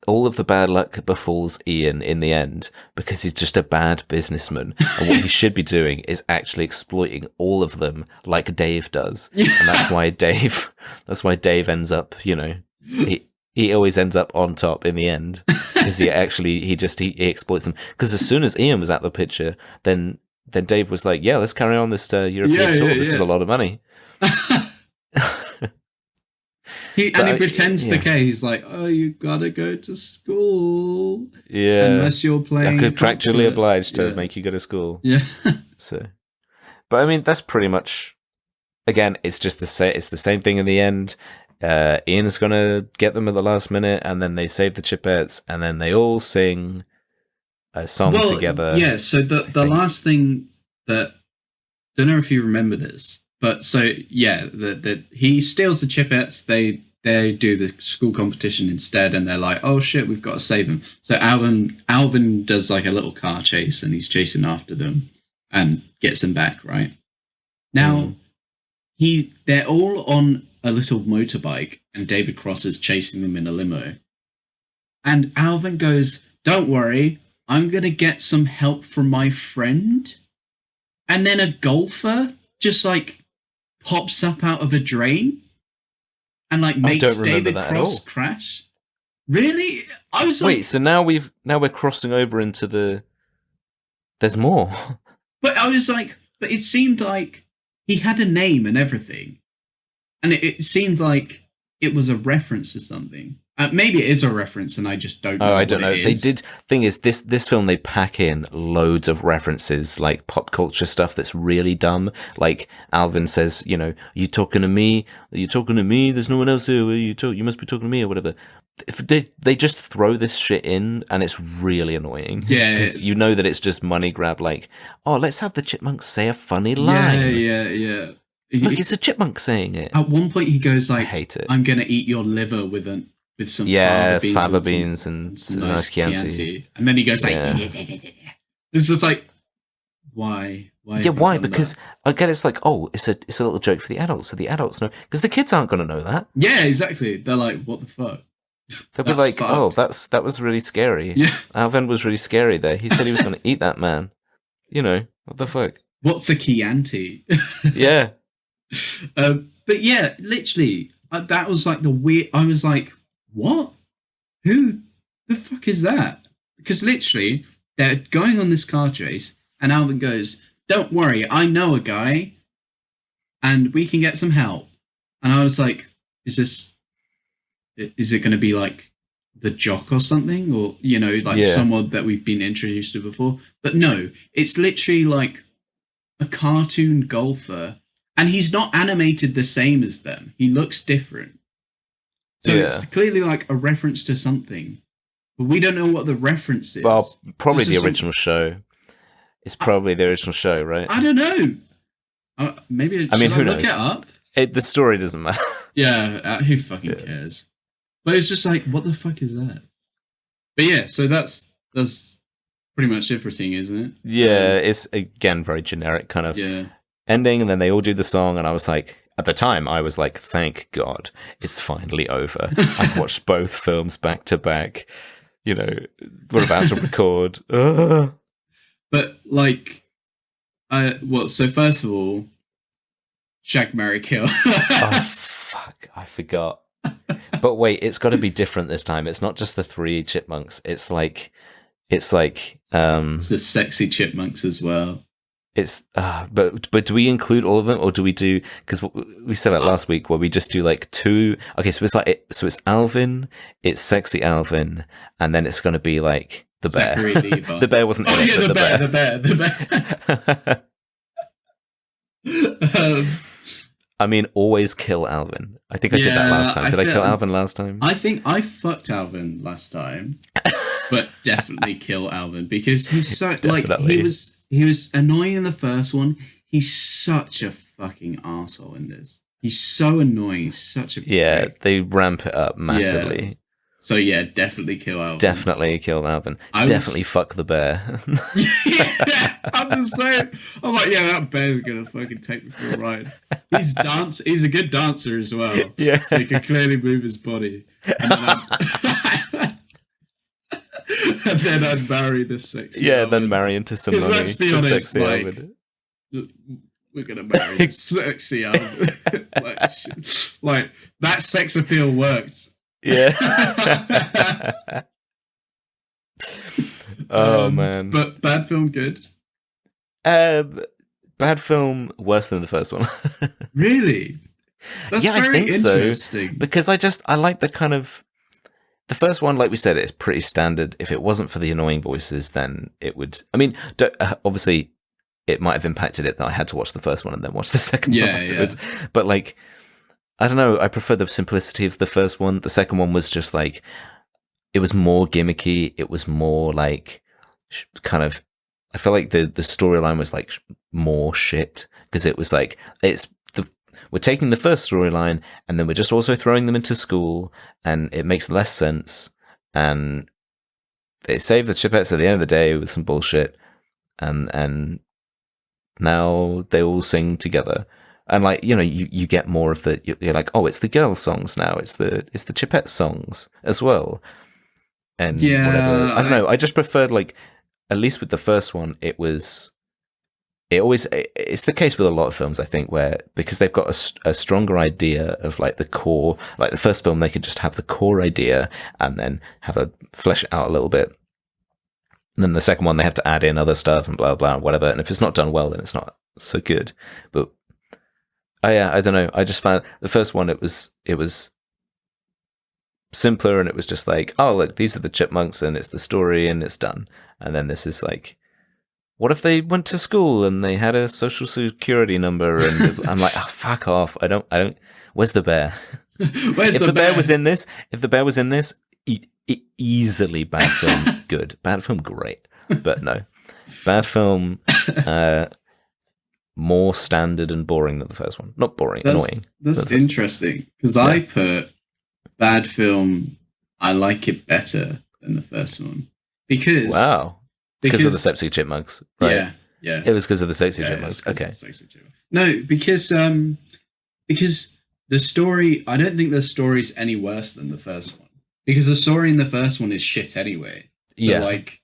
all of the bad luck befalls Ian in the end because he's just a bad businessman. And what he should be doing is actually exploiting all of them like Dave does. And that's why Dave ends up, he always ends up on top in the end because he exploits them. Because as soon as Ian was at the picture, then Dave was like, yeah, let's carry on this European tour. This is a lot of money. He pretends to care. He's like, oh, you gotta go to school. Yeah. Unless you're playing. I'm contractually obliged to make you go to school. Yeah. So, but I mean, that's pretty much, again, it's just it's the same thing in the end. Ian's gonna get them at the last minute, and then they save the Chipettes, and then they all sing a song together. Yeah, so the last thing that, don't know if you remember this, but so yeah, he steals the Chipettes. They do the school competition instead, and they're like, "Oh shit, we've got to save them." So Alvin does like a little car chase, and he's chasing after them and gets them back. Right now, they're all on a little motorbike, and David Cross is chasing them in a limo. And Alvin goes, "Don't worry, I'm gonna get some help from my friend." And then a golfer just like pops up out of a drain and like makes David Cross crash. Really? I was like, wait, so now we're crossing over into there's more. But I was like, but it seemed like he had a name and everything. And it seemed like it was a reference to something. Maybe it is a reference, and I just don't know. Oh, I don't know. They did. Thing is, this film, they pack in loads of references, like pop culture stuff that's really dumb. Like Alvin says, "You talking to me? You talking to me? There's no one else here. You must be talking to me, or whatever." If they just throw this shit in, and it's really annoying. Yeah, because you know that it's just money grab. Like, oh, let's have the Chipmunks say a funny line. Yeah. Look, it's a chipmunk saying it. At one point, he goes like, "I hate it. I'm gonna eat your liver with some fava beans and some nice Chianti." And then he goes like, it's just like, why? Yeah, why? Because again, it's like, oh, it's a little joke for the adults, so the adults know, because the kids aren't going to know that. Yeah, exactly. They're like, what the fuck? They'll be like, oh, that was really scary. Yeah, Alvin was really scary there. He said he was going to eat that man. What the fuck? What's a Chianti? Yeah. But yeah, literally, that was like the weird. I was like, what? Who the fuck is that? Because literally, they're going on this car chase, and Alvin goes, "Don't worry, I know a guy, and we can get some help." And I was like, is it going to be like the jock or something? Or, someone that we've been introduced to before? But no, it's literally like a cartoon golfer, And he's not animated the same as them. He looks different. So it's clearly like a reference to something. But we don't know what the reference is. Well, probably the original show. It's probably the original show, right? I don't know. Maybe I who knows? Look it up? The story doesn't matter. Yeah, who fucking cares? But it's just like, what the fuck is that? But yeah, so that's pretty much everything, isn't it? Yeah, it's again very generic kind of ending, and then they all do the song, and I was like, at the time, I was like, thank God, it's finally over. I've watched both films back to back. You know, we're about to record. But like, so first of all, Shag, Marry, Kill. Oh fuck, I forgot. But wait, it's got to be different this time. It's not just the 3 chipmunks. It's like it's the sexy chipmunks as well. It's but do we include all of them, or do we do, because we said that last week, where we just do like 2? Okay, so it's like it's Alvin, it's sexy Alvin, and then it's going to be like the bear. Zachary, Levi. The bear wasn't in it, but the bear. I mean, always kill Alvin. I think I did that last time. Did I kill Alvin last time? I think I fucked Alvin last time, but definitely kill Alvin, because he's so like he was annoying in the first one. He's such a fucking arsehole in this. He's so annoying. He's such a prick. They ramp it up massively. Yeah. So yeah, definitely kill Alvin. Definitely kill Alvin. Definitely fuck the bear. Yeah, I'm the same. I'm like, yeah, that bear's gonna fucking take me for a ride. He's a good dancer as well. Yeah, so he can clearly move his body. And then I'd marry this sexy. Yeah, Alvin. Then marry into some money. Let's be honest, like, we're gonna marry this sexy Alvin. like that sex appeal worked. Yeah. Oh man. But bad film, good. Bad film, worse than the first one. Really? That's very interesting. So, because I like the kind of. The first one, like we said, it's pretty standard. If it wasn't for the annoying voices, then it would. I mean, obviously, it might have impacted it that I had to watch the first one and then watch the second one afterwards. Yeah. But like, I don't know. I prefer the simplicity of the first one. The second one was just like, it was more gimmicky. It was more like, kind of. I feel like the storyline was like more shit, because it was like we're taking the first storyline and then we're just also throwing them into school, and it makes less sense. And they save the Chipettes at the end of the day with some bullshit, and now they all sing together. And like, you know, you get more of the, you're like, oh, it's the girls' songs now. It's the Chipette songs as well. And whatever. I don't know. I just preferred, like, at least with the first one, it's the case with a lot of films, I think, where, because they've got a stronger idea of like the core, like the first film, they could just have the core idea and then flesh it out a little bit. And then the second one, they have to add in other stuff and blah, blah, whatever. And if it's not done well, then it's not so good. But I don't know. I just found the first one, it was simpler, and it was just like, oh, look, these are the Chipmunks and it's the story and it's done. And then this is like, what if they went to school and they had a social security number? And I'm like, oh, fuck off. I don't, where's the bear? If the bear was in this, easily bad film, good. Bad film, great. But no. Bad film, more standard and boring than the first one. Not boring, annoying. That's interesting, because I put bad film, I like it better than the first one. Because of the sexy chipmunks, right? Yeah. It was because of the sexy chipmunks. Okay. No, because the story, I don't think the story's any worse than the first one. Because the story in the first one is shit anyway. So, like,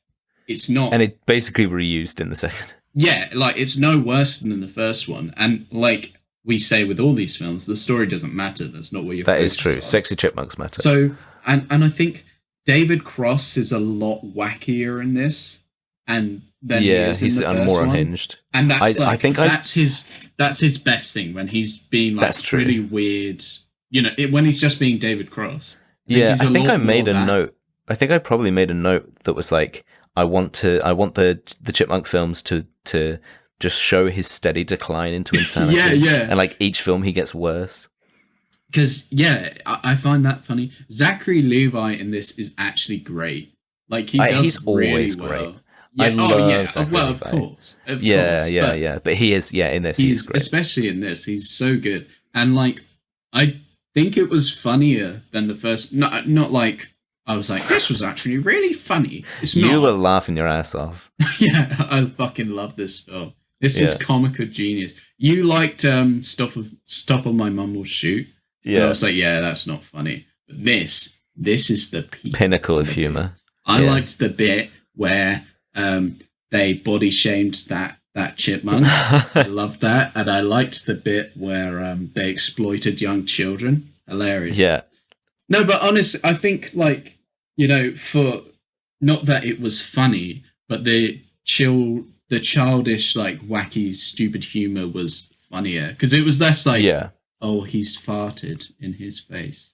it's not. And it basically reused in the second. Yeah, like, it's no worse than the first one. And, like we say with all these films, the story doesn't matter. That's not what you're That is true. On. Sexy chipmunks matter. So, and I think David Cross is a lot wackier in this. And then he's more unhinged. And that's that's his best thing, when he's being like really weird. You know, when he's just being David Cross. I think I made a note. I think I probably made a note that was like, I want the Chipmunk films to just show his steady decline into insanity. Yeah. And like each film he gets worse. Because, I find that funny. Zachary Levi in this is actually great. Like, he's always really great. Well. Yeah. I love Zachary well, Levi. of course. Yeah. But he is, in this, he's great. Especially in this, he's so good. And, like, I think it was funnier than the first. Not like, I was like, this was actually really funny. It's not. You were laughing your ass off. Yeah, I fucking love this film. This is comical genius. You liked Stop or My Mum Will Shoot. Yeah. And I was like, yeah, that's not funny. But this is the pinnacle of humour. I liked the bit where they body shamed that chipmunk. I loved that. And I liked the bit where they exploited young children. Hilarious. Yeah. No, but honestly, I think, like, for not that it was funny, but the childish, like, wacky, stupid humor was funnier. Because it was less like, oh, he's farted in his face.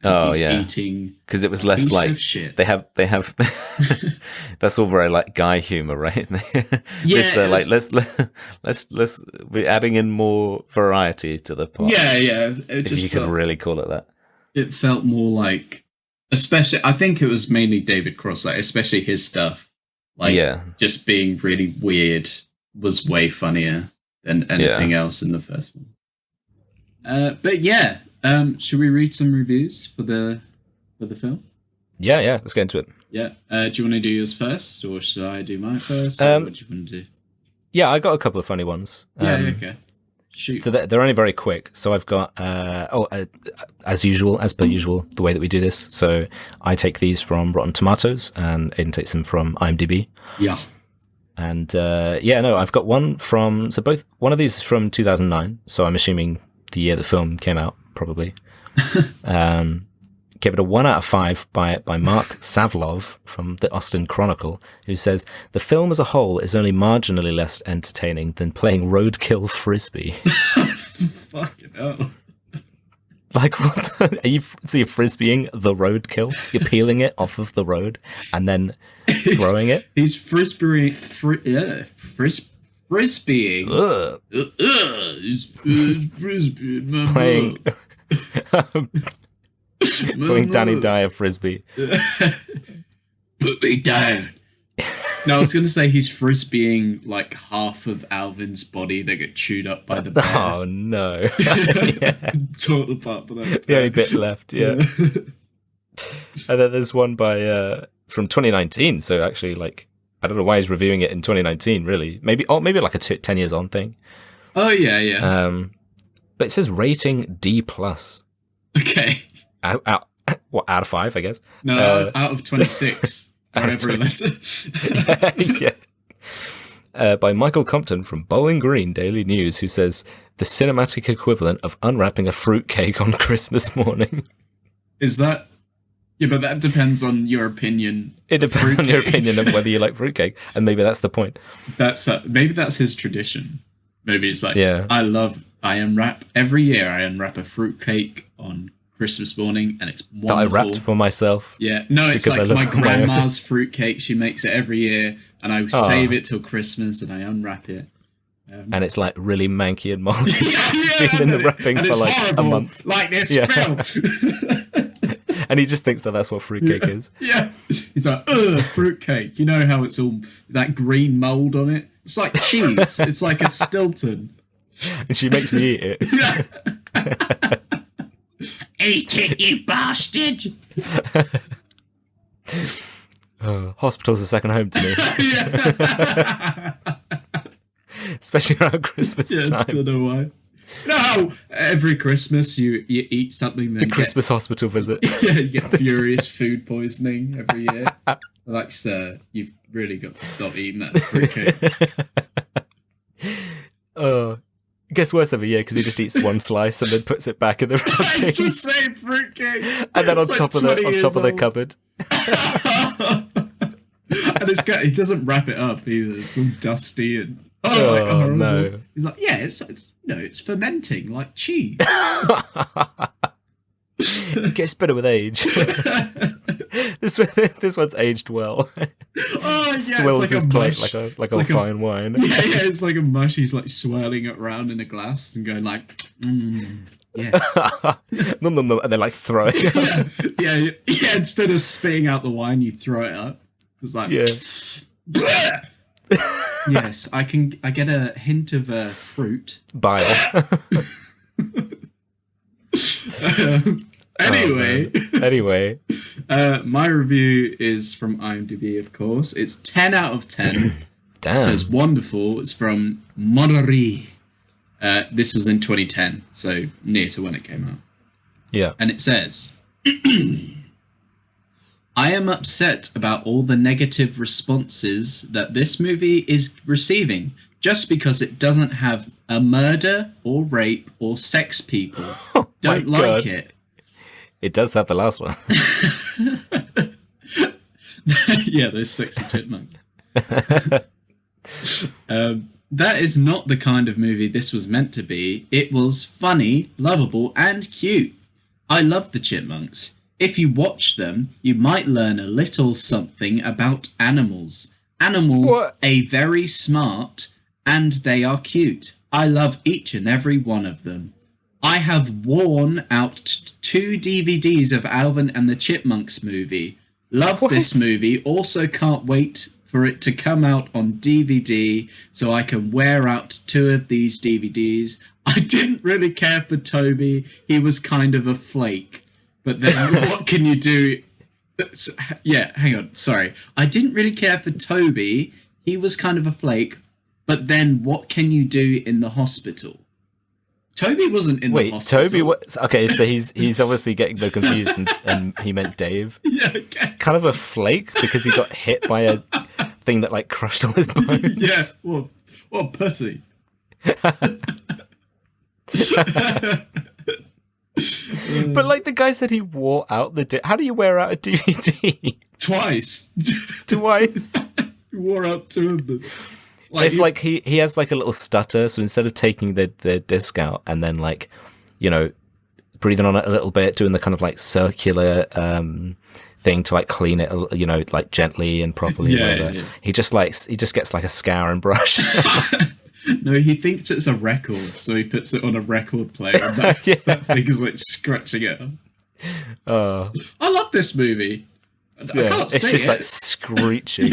Oh, eating, because it was less like shit. they have that's all very like guy humor, right? Yeah, like let's be adding in more variety to the part. Yeah. If you could really call it that. It felt more like, especially, I think it was mainly David Cross, like especially his stuff, like just being really weird was way funnier than anything else in the first one. But yeah. Should we read some reviews for the film? Yeah, let's get into it. Yeah. Do you want to do yours first, or should I do mine first? What do you want to do? Yeah, I got a couple of funny ones. Okay. Shoot. So they're only very quick. So I've got, as per usual, the way that we do this. So I take these from Rotten Tomatoes, and Aiden takes them from IMDb. Yeah. And I've got one from, one of these is from 2009. So I'm assuming the year the film came out. Probably. Give it a 1 out of 5 by Mark Savlov from the Austin Chronicle, who says the film as a whole is only marginally less entertaining than playing roadkill frisbee. Fucking hell. Like, what? You're frisbeeing the roadkill? You're peeling it off of the road and then throwing it? He's frisbeeing. He's frisbeeing. Playing Danny Dyer frisbee. Put me down. No, I was going to say he's frisbeeing like half of Alvin's body that got chewed up by the bear. Oh no! Tore apart by that. The only bit left, yeah. And then there's one by from 2019. So actually, like, I don't know why he's reviewing it in 2019. Really, maybe like a 10 years on thing. Oh yeah. But it says rating D+. Okay. Out of 5, I guess. No, out of 26. Whatever it by Michael Compton from Bowling Green Daily News, who says the cinematic equivalent of unwrapping a fruitcake on Christmas morning. Is that? Yeah, but that depends on your opinion. It depends on your opinion of whether you like fruitcake, and maybe that's the point. Maybe that's his tradition. Maybe it's like, I unwrap every year. I unwrap a fruitcake on Christmas morning, and it's wonderful. That I wrapped for myself. Yeah, no, it's like my grandma's fruitcake. She makes it every year, and I save it till Christmas, and I unwrap it. And it's like really manky and moldy. It's been in the wrapping for like horrible, a month. Like this smell. And he just thinks that that's what fruitcake is. Yeah, he's like, fruitcake. You know how it's all that green mold on it? It's like cheese. It's like a Stilton. And she makes me eat it. Yeah. Eat it, you bastard! Hospital's a second home to me. Especially around Christmas time. I don't know why. No! Every Christmas you eat something. The Christmas hospital visit. Yeah, you get furious food poisoning every year. Like, sir, you've really got to stop eating that fruitcake. It gets worse every year because he just eats one slice and then puts it back in the wrapping. It's the same fruitcake. And then on top of the cupboard. And he doesn't wrap it up either. It's all dusty and no. He's like, yeah, it's fermenting like cheese. It gets better with age. This one's aged well. Oh yeah, swills his plate like a fine wine. Yeah, it's like a mush. He's like swirling it around in a glass and going like, yes. Nom, nom, nom, and then like throw it. yeah. Instead of spitting out the wine, you throw it up. It's like, yes, I get a hint of fruit. Bile. Anyway, my review is from IMDb, of course. It's 10 out of 10. Damn. It says wonderful. It's from Monterey. This was in 2010, so near to when it came out. Yeah. And it says, I am upset about all the negative responses that this movie is receiving just because it doesn't have a murder or rape or sex people. Don't like it. It does have the last one. Yeah, those sexy chipmunks. That is not the kind of movie this was meant to be. It was funny, lovable, and cute. I love the Chipmunks. If you watch them, you might learn a little something about animals. Animals are very smart, and they are cute. I love each and every one of them. I have worn out 2 DVDs of Alvin and the Chipmunks movie. Love this movie. Also can't wait for it to come out on DVD so I can wear out 2 of these DVDs. I didn't really care for Toby. He was kind of a flake. But then what can you do? Yeah, hang on. Sorry. I didn't really care for Toby. He was kind of a flake. But then what can you do in the hospital? Toby wasn't in the hospital. Toby was... Okay, so he's obviously getting confused and he meant Dave. Yeah, I guess. Kind of a flake because he got hit by a thing that like crushed all his bones. Yeah, what pussy. But like the guy said he wore out the... How do you wear out a DVD? Twice. He wore out 2 of them. It's like he has like a little stutter, so instead of taking the disc out and then like, you know, breathing on it a little bit, doing the kind of like circular thing to like clean it, you know, like gently and properly. Yeah. He just gets like a scour and brush. No, he thinks it's a record, so he puts it on a record player and that thing is like scratching it up. I love this movie. I can't say it's just like screeching.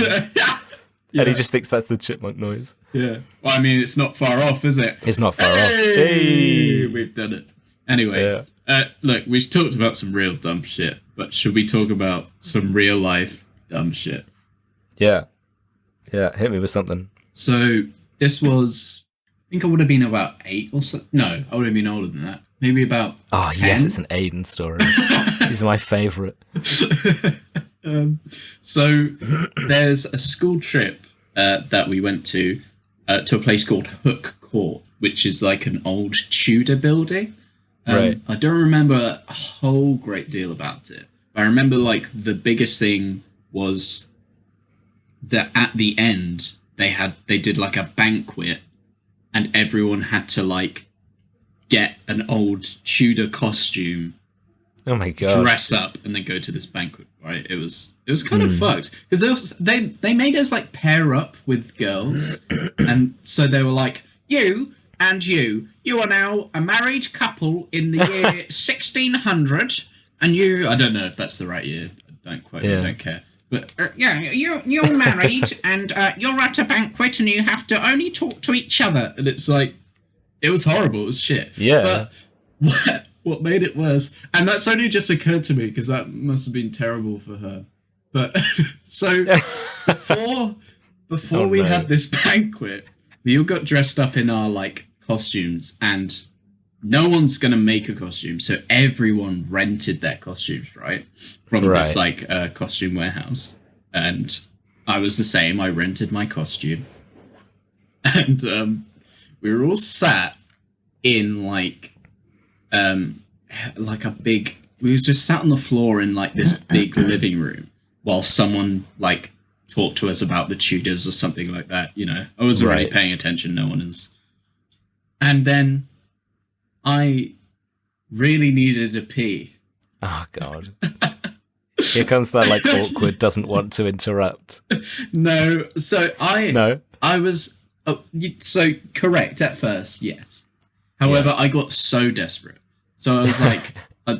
Yeah. And he just thinks that's the chipmunk noise. Yeah. Well, I mean, it's not far off, is it? It's not far off. Hey! We've done it. Anyway, look, we've talked about some real dumb shit, but should we talk about some real life dumb shit? Yeah. Yeah, hit me with something. So, this was, I think I would have been about 8 or so. No, I would have been older than that. Maybe about 10. Yes, it's an Aiden story. These are my favourite. So there's a school trip that we went to a place called Hook Court, which is like an old Tudor building. Right. I don't remember a whole great deal about it. I remember like the biggest thing was that at the end they did like a banquet and everyone had to like get an old Tudor costume. Oh my god! Dress up and then go to this banquet, right? It was kind of fucked because they made us like pair up with girls, and so they were like, you and you are now a married couple in the year 1600, and you. I don't know if that's the right year. I don't care. But you're married and you're at a banquet and you have to only talk to each other, and it's like it was horrible. It was shit. Yeah. But what made it worse, and that's only just occurred to me because that must have been terrible for her. But so before we had this banquet, we all got dressed up in our like costumes, and no one's gonna make a costume, so everyone rented their costumes, right, from this like costume warehouse. And I was the same. I rented my costume, and we were all sat in like a big. We was just sat on the floor in like this big living room while someone like talked to us about the Tudors or something like that. You know, I wasn't really paying attention. No one is. And then I really needed a pee. Oh, God. Here comes that, like, awkward, doesn't want to interrupt. No, so No? I was... so, correct at first, yes. However, I got so desperate. So I was like...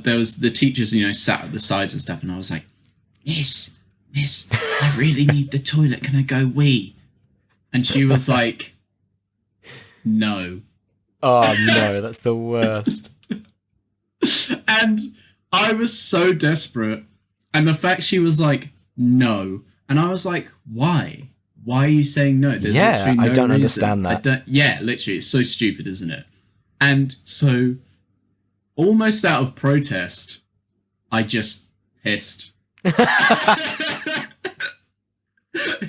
there was the teachers, sat at the sides and stuff, and I was like, Miss, I really need the toilet. Can I go wee? And she was like, no. Oh, no, that's the worst. And I was so desperate. And the fact she was like, no. And I was like, why? Why are you saying no? There's literally no I don't reason. understand that. Literally, it's so stupid, isn't it? And so, almost out of protest, I just pissed.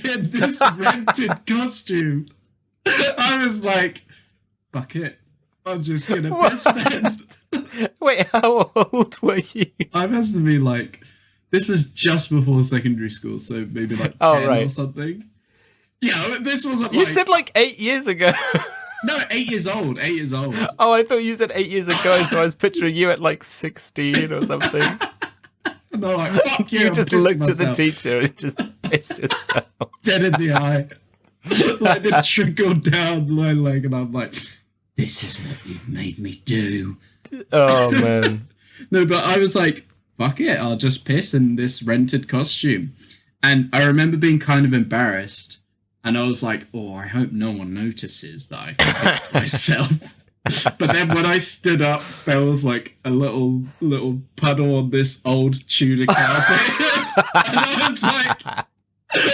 In this rented costume. I was like, fuck it. I'm just gonna piss then. Wait, how old were you? I must have been like, this is just before secondary school, so maybe like 10 or something. Yeah, this wasn't You said like 8 years ago. No, 8 years old. 8 years old. Oh, I thought you said 8 years ago, so I was picturing you at like 16 or something. And they're like, fuck you just looked at the teacher and just pissed yourself. Dead in the eye. Like it trickled down my leg, and I'm like, this is what you've made me do. Oh, man. No, but I was like, fuck it, I'll just piss in this rented costume. And I remember being kind of embarrassed. And I was like, oh, I hope no one notices that I pissed myself. But then when I stood up, there was like a little puddle on this old tudor carpet. And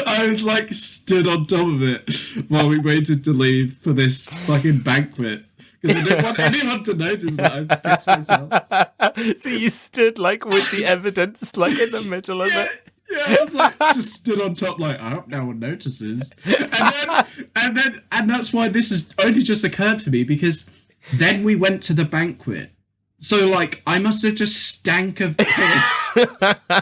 I was like stood on top of it while we waited to leave for this fucking banquet. Because I didn't want anyone to notice that I pissed myself. So you stood like with the evidence like in the middle of it? Yeah, I was like, just stood on top, like, I hope no one notices. And that's why this has only just occurred to me, because then we went to the banquet. So, like, I must have just stank of piss. And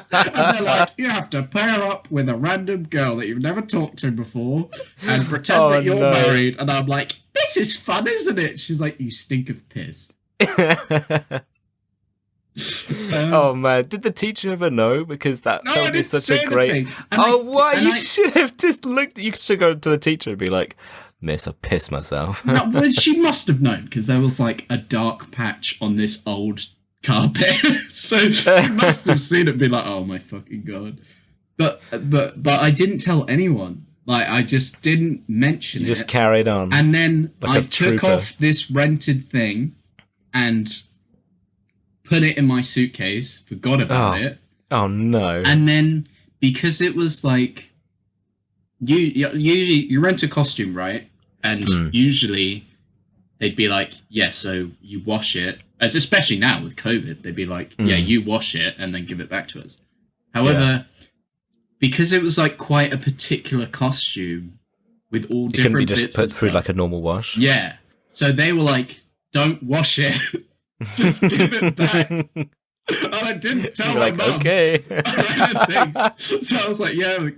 they're like, you have to pair up with a random girl that you've never talked to before and pretend that you're married. And I'm like, this is fun, isn't it? She's like, you stink of piss. Oh man, did the teacher ever know? Because that would be such a great. You should have just looked. You should go to the teacher and be like, "Miss, I pissed myself." No, well, she must have known, because there was like a dark patch on this old carpet, so she must have seen it and be like, "Oh my fucking god!" But I didn't tell anyone. Like, I just didn't mention it. You just carried on, and then like I took off this rented thing and put it in my suitcase, forgot about it. Oh no. And then, because it was like, usually you rent a costume, right? And usually they'd be like, yeah, so you wash it. As especially now with COVID, they'd be like, yeah, you wash it and then give it back to us. However, because it was like quite a particular costume with all different bits, it couldn't be just put through like a normal wash. Yeah. So they were like, don't wash it. Just give it back. And I didn't tell my mum. Okay. So I was like, yeah,